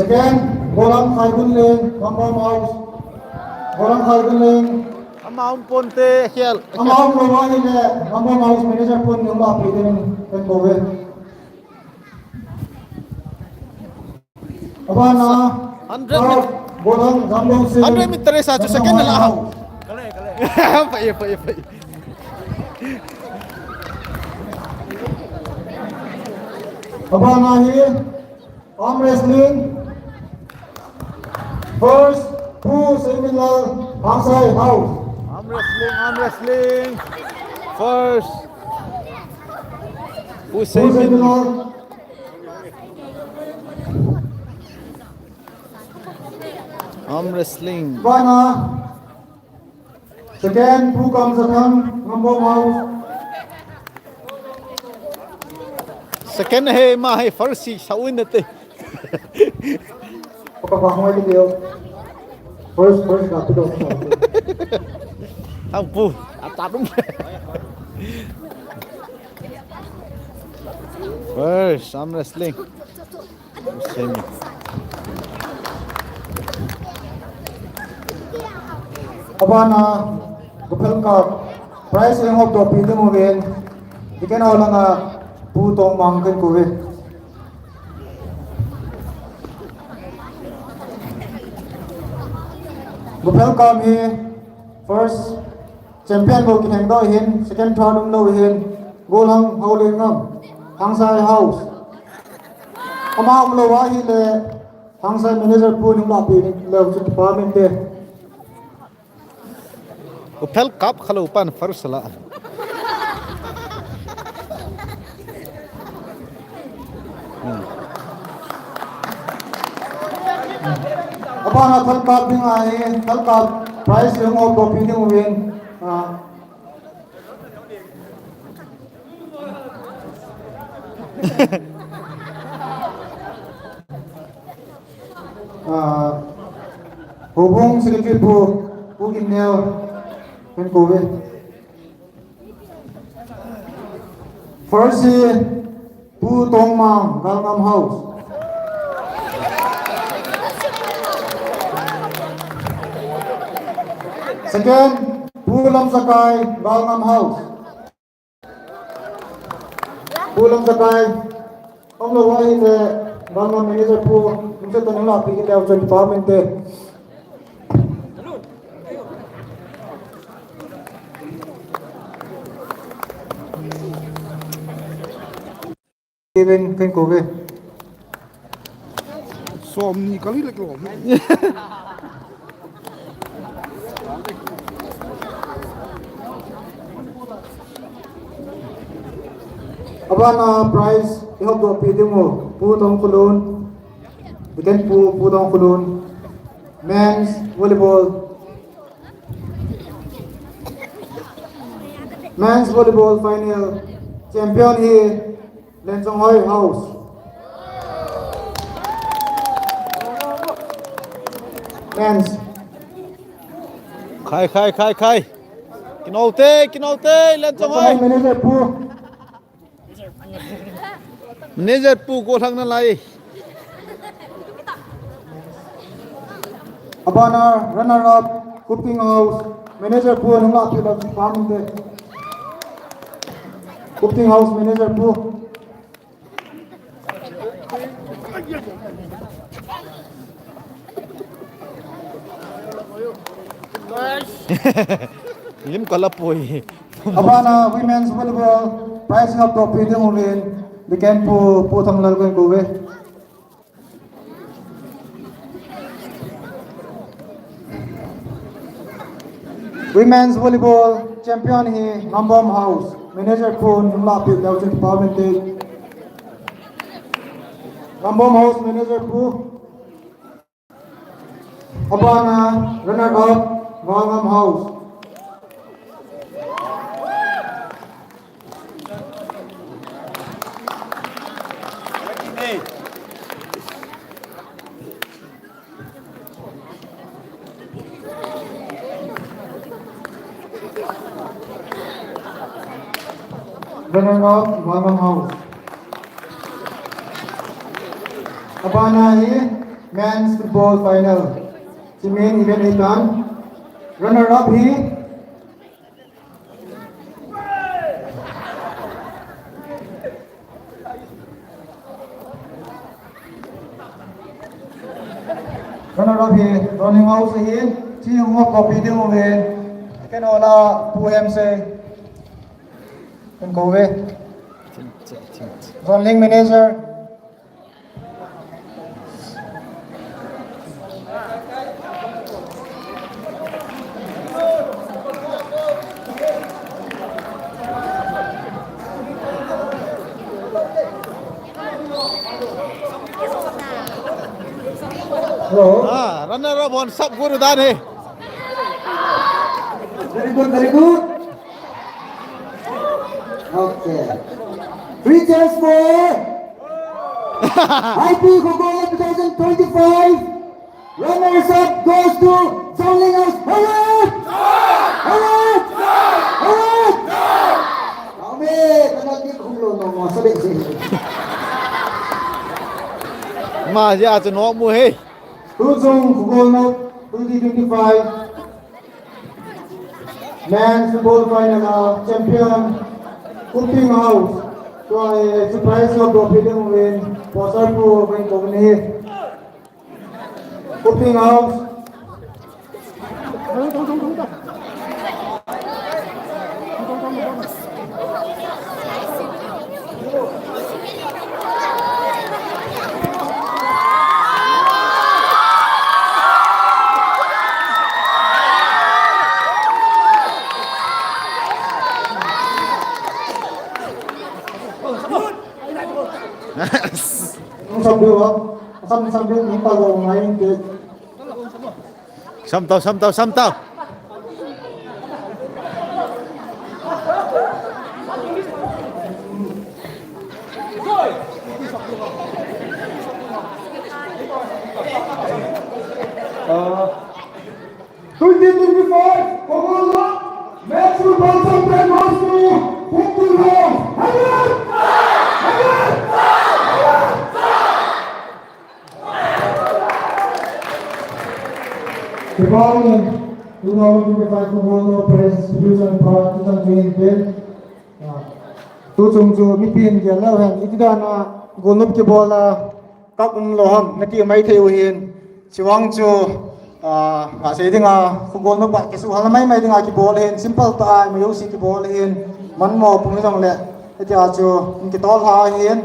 Speaker 9: Second, Bolang Khaibun Lane, Kampong House. Bolang Khaibun Lane.
Speaker 1: Amaun ponte khel.
Speaker 9: Amaun Lawa ile Kampong House manager pun yung api din kan ko we. Abana
Speaker 1: 100
Speaker 9: Bolang Zamdong se
Speaker 1: 100 meter race aja second na lang. Pai.
Speaker 9: Abana hi arm wrestling. First, Pu Seminal Hangsai House.
Speaker 1: Arm wrestling. First.
Speaker 9: Pu
Speaker 1: Hussein
Speaker 9: Seminal.
Speaker 1: arm wrestling.
Speaker 9: Bana. Second, Pu Kamsatang Kampong House.
Speaker 1: Second hai ma hai first si sauin na te.
Speaker 9: Pagkakahangay din yun. First na ito.
Speaker 1: Ang pu, atadum. First, arm wrestling. Semi.
Speaker 9: Abana, Gupel Cup. Price yung hop to, pili mo rin. Di ka na wala nga putong mangkin ko rin. Gupel Cup hi. First, champion ko kineng daw hin. Second round daw hin. Goal hang hauling ngam. Hangsai House. Ama umlawa hi le. Hangsai manager po yung lapi ni lew sa department de.
Speaker 1: Upel cup kalau upan first lah.
Speaker 9: Apa na thal cup ding ai thal cup prize yung o trophy ding win. Hubung secretary po gineo kan ko win. First Pu Tong Mang Galngam House. Second, Pulam Sakai, Galngam House. Pulam Sakai, ông lo wai le Galngam manager pu, chúng ta nói là cái leo trên department de. Kevin kan ko ve.
Speaker 2: Som ni kali lek lo.
Speaker 9: Abana prize ihop do pidi mo pu tong kulun bikin pu tong kulun men's volleyball final champion hi Lensong Hoi House. Men's
Speaker 1: Khai kinote lên trong ơi. Manager pu ko thang na lai.
Speaker 9: Abana runner up cooking house manager pu nung la pila farming de. Cooking house manager pu.
Speaker 1: Lim kalapoi.
Speaker 9: Abana women's volleyball prize of trophy ding ulin weekend pu thang lal ko we Women's volleyball champion hi Nambom House manager phone numla pi daw chen department te Nambom House manager pu Abana runner up Nambom House runner up Nambom House Abana hi men's football final the main event is done runner up hi runner up hi running house hi chi ho copy de ho ve ken ola pu hem se ken go ve running manager Hello.
Speaker 1: Runner up on sub guru dane.
Speaker 9: Very good, very good. Okay. 3 cheers for Haipi khogolnop 2025. Runners up goes to Zhongling House. Alright! Alright! Alright! Kami, kanagin khogolnop mo sabi si.
Speaker 1: Ma ya cho nó mua he.
Speaker 9: Tuzong khogolnop 2025. Men's football final champion Kumping House. So I surprise of the freedom win for Sarpu when Governor Kumping House. Sambil minta lo main ke.
Speaker 1: Sam tao.
Speaker 9: Regarding 2025 khogolnop press distribution part 2010 tu chung chu mi pin gel la han itidana golnop ke bola kap loham naki mai theu hin chiwang chu a se dinga khogolnop ba ke su halamai mai dinga ki bol hin simple ta mai yo si ki bol hin man mo pung jong le etia chu ki tol ha hin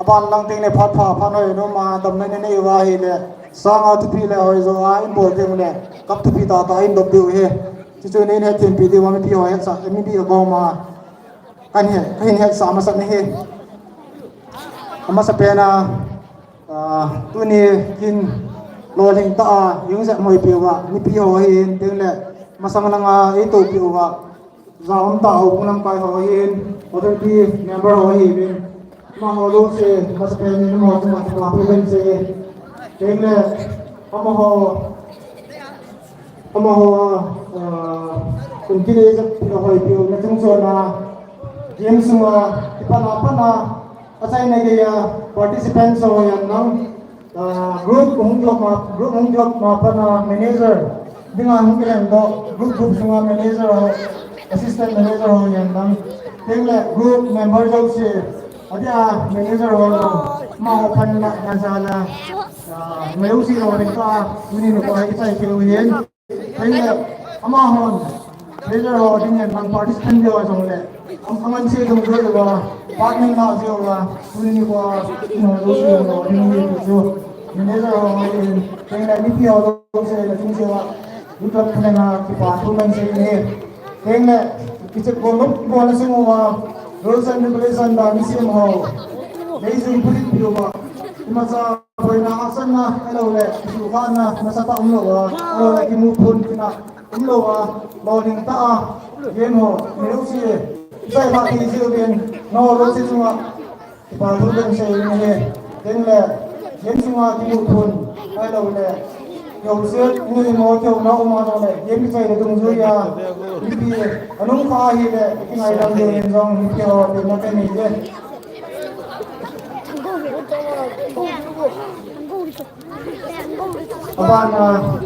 Speaker 9: aban lang ting ne phat pha noi no ma dam ne ne wa hi le sang out pi le hoi zo a in bol te mu le kap tu pi ta in dop du he chu chu ne ne tin pi de wa mi pi ho he sa mi pi ko ma kan he sa ma sa ne he ama sa pe na tu ni kin lo ling ta yung sa moi pi wa mi pi ho hin te le ma sang na nga e to pi wa za om ta ho kunam kai ho hin other pi member ho hi bin ma ho lo se ma sa pe ni mo tu ma ta pi ben se Kaya amaho kung kini sa pinahoy piyo na tungso na game suma ipana asay na kaya participants so yan ng group mong job mapa na manager dengan mungkin do group semua manager ho assistant manager ho yan ng kaya group member job si ada manager ho mau kan na sana mấy ông xin rồi thì ta mình có hay cái sai kiểu hiến thấy là amahon laser ho ding yan mang participant jo jong le aman se dong jo ba partner ma jo ba tuni ko no do su no ding ni jo laser ho in ding la ni pi ho do se la tung se wa ni club khane na ki pa tu man se ne ding la ki se ko no ko la se mo wa rules and regulation da ni se mo laser pulit pi ba masa boy na asan na hello le su ka na masa ta umlo wa o la ki mu phun na umlo wa bowling ta game ho mero si sai ba ki si bien no ro si sunga pa ru den se ni he den le game sunga ki mu phun hello le yo se ni mo ke na o ma no le game sai le dung ju ya bi anung kha hi le ki ngai dang de jong ni ke ho de na te ni le abana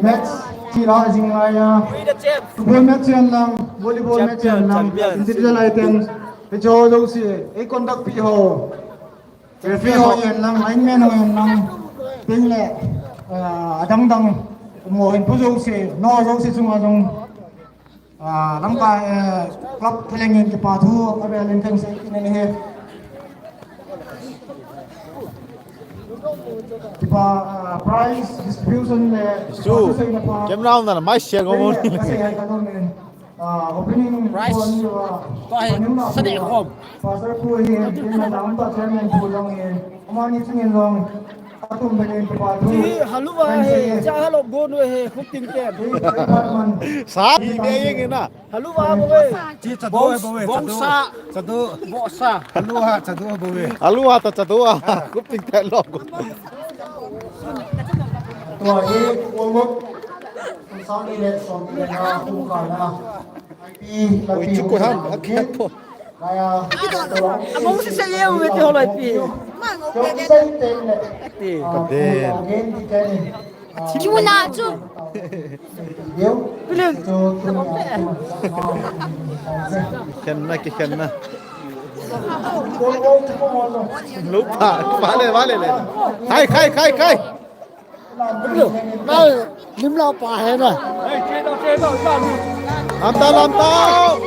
Speaker 9: match chi la jing la ya football match yan lang volleyball match yan lang individual items pe jo lo si e conduct pi ho referee ho yan lang lineman ho yan lang ping le adang dang mo hin pu jo si no jo si chung ajong lang ka club theleng yin ke pa thu abe len thang se ki ne he Tiba prize distribution le
Speaker 1: Su kem round na mai share ko mo
Speaker 9: opening prize
Speaker 2: to ai sade khom
Speaker 9: pastor pu hi na dam ta chairman pu long ye amani chingin long atum benen pa thu
Speaker 2: haluwa he cha halo bon he khupting ke
Speaker 1: sa de yeng na
Speaker 2: haluwa bo we
Speaker 3: chi cha do bo we cha do bo sa haluwa cha do bo we
Speaker 1: alua ta cha do kup ting te lo ko
Speaker 9: to ye almost some ile som ile na pu ka na Haipi la pi
Speaker 1: chu ko han akhe po
Speaker 9: kaya
Speaker 2: among si saye we ti holoi pi
Speaker 9: cho sai ten le
Speaker 2: ti
Speaker 1: den
Speaker 9: gen di ken
Speaker 5: Chuna chu.
Speaker 9: Yo,
Speaker 2: Bilim.
Speaker 1: ken na ki ken na lúc vale le khai
Speaker 11: Đây, lim lao pa he na.
Speaker 2: Che đâu
Speaker 1: làm tao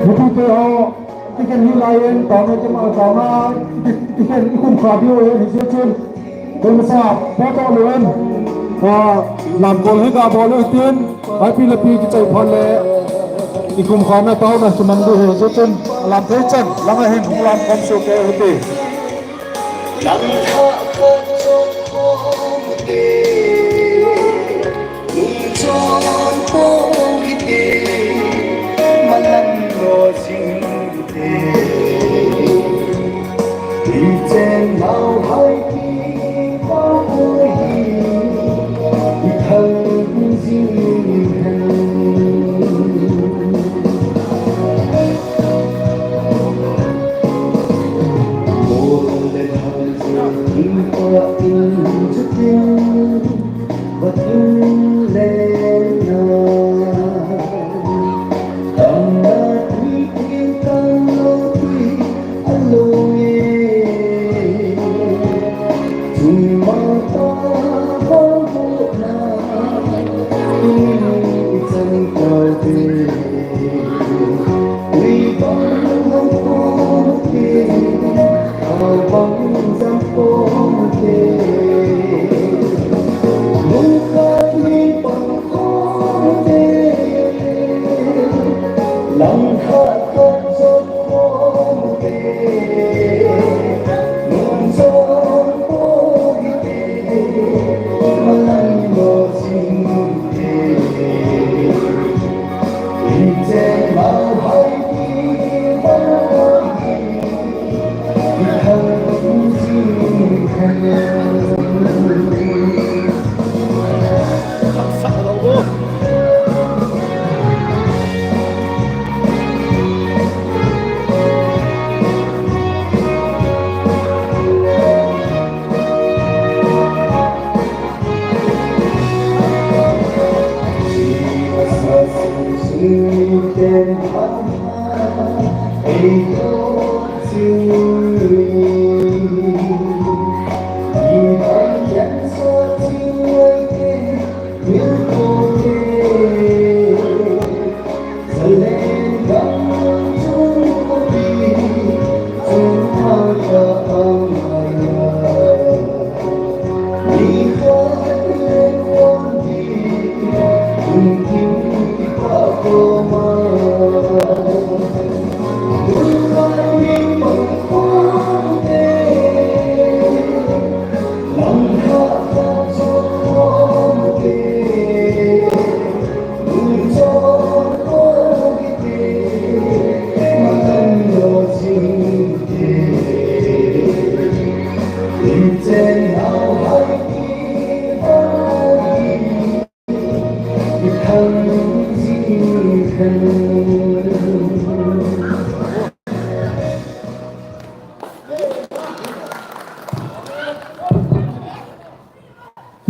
Speaker 9: Begitu tiken hilayen tamu cuma sama tiken kum radio ini sih Bangsa foto luen làm gol hết cả ball ưu tiên Haipi là pi cái chạy phòn lệ thì cùng khó na tao là chúng mình đưa hết chân làm thế chân làm cái hình cũng làm con số kê hết đi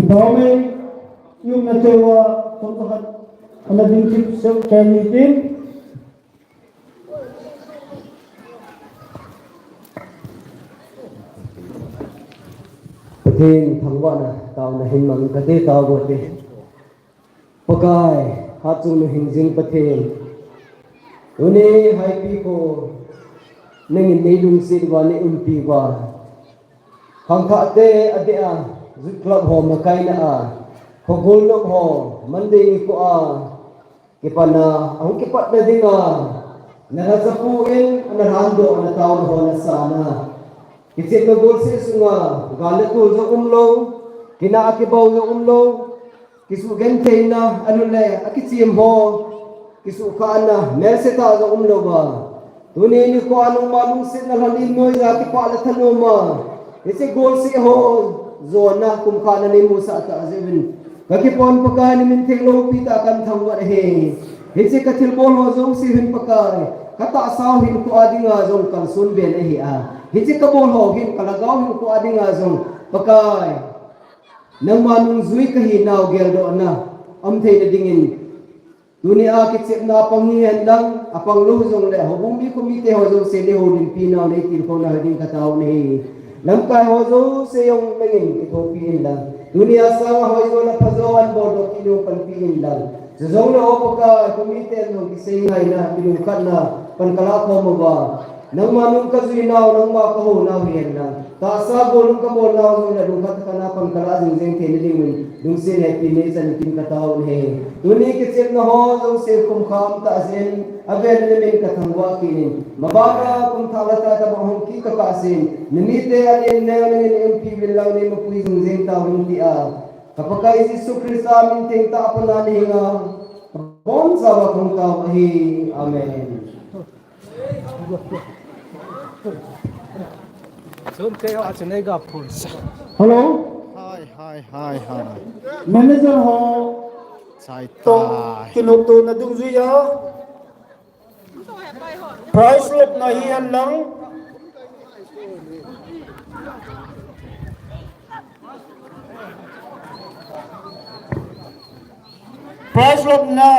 Speaker 9: Kibaway yung natawa pagkakat anading tip sa kanitin.
Speaker 13: Pating thangwa na tao na hinmang kati tao bote. Pagay hatung na hingjing pating. Uni Haipi ko nangin nilung silwa ni umpi wa. Hangka ate adea club ho makai na khogolnop ho manding ko kipana ang kipat na dinga narasapuin anarando na taon ho na sana kitsit na gol sa sunga galatul sa umlo kinaakibaw sa umlo kisugente na ano le akitsim ho kisukaan na merseta sa umlo ba tunini ko anong malungsit na halin mo sa kipala tanoma isi gol si ho zona kumkana ni Musa at azibin kakipon pagka ni minting lo pita kan thangwa he hitsi katil bol ho zong si hin pagka kata saw hin ko ading zong kan sun ben hi hitsi ka bol ho hin kalagaw hin ko ading zong pagka nang manung zui ka hinaw geldo na amthei na dingin dunia kitsip na panghihan lang apang lo zong le ho bumbi komite ho zong sele ho din pinaw na itil ko na ding kataw ni Lampai hozo se yung nangin ito piin lang. Dunia sa hozo na pazoan bodo kinu panpiin lang. Sezong na opo ka komite no kisingay na pinukat na pankalako mo ba. Nang manong kazinaw nang makaho na hiyan lang. Taasa bolong ka bol na hozo na dungkat ka na pankalazing zeng kinilingon. Dung sila pinisan itin kataon he. Duni kitsip na hozo se kumkam taasin. Aben namin katangwa kinin. Mabaga kung talata ka bahong kika kasin. Namite alin na namin MP bilang ni mapuisong zeng tawang dia. Kapag ka Isu Krista minting taapon na nihinga. Bon sawa kong tawahi. Amen.
Speaker 9: Hello?
Speaker 1: Hi.
Speaker 9: Manager ho.
Speaker 1: Sai
Speaker 9: To
Speaker 1: tai.
Speaker 9: kinuto na dung zuya. Price lot na hiyan lang. Price lot na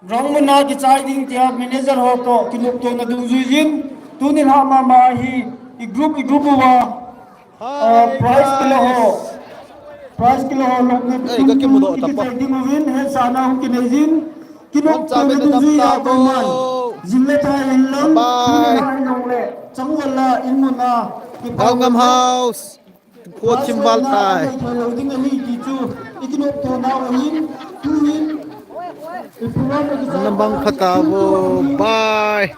Speaker 9: rong mo na deciding tiya manager ho to kinuto na dung zuyin. Tunin ha mamahi i-group wa price kilo ho. Price kilo ho log na deciding mo win he sana ho kinezin. Kinuto na dung zuya ko man. Zimle tayo lang, Changwala inmuna,
Speaker 1: Gam House. Kuat cimbal tai. Nambang patabo. Bye.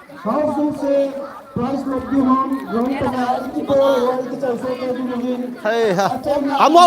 Speaker 1: Hey ha. Amo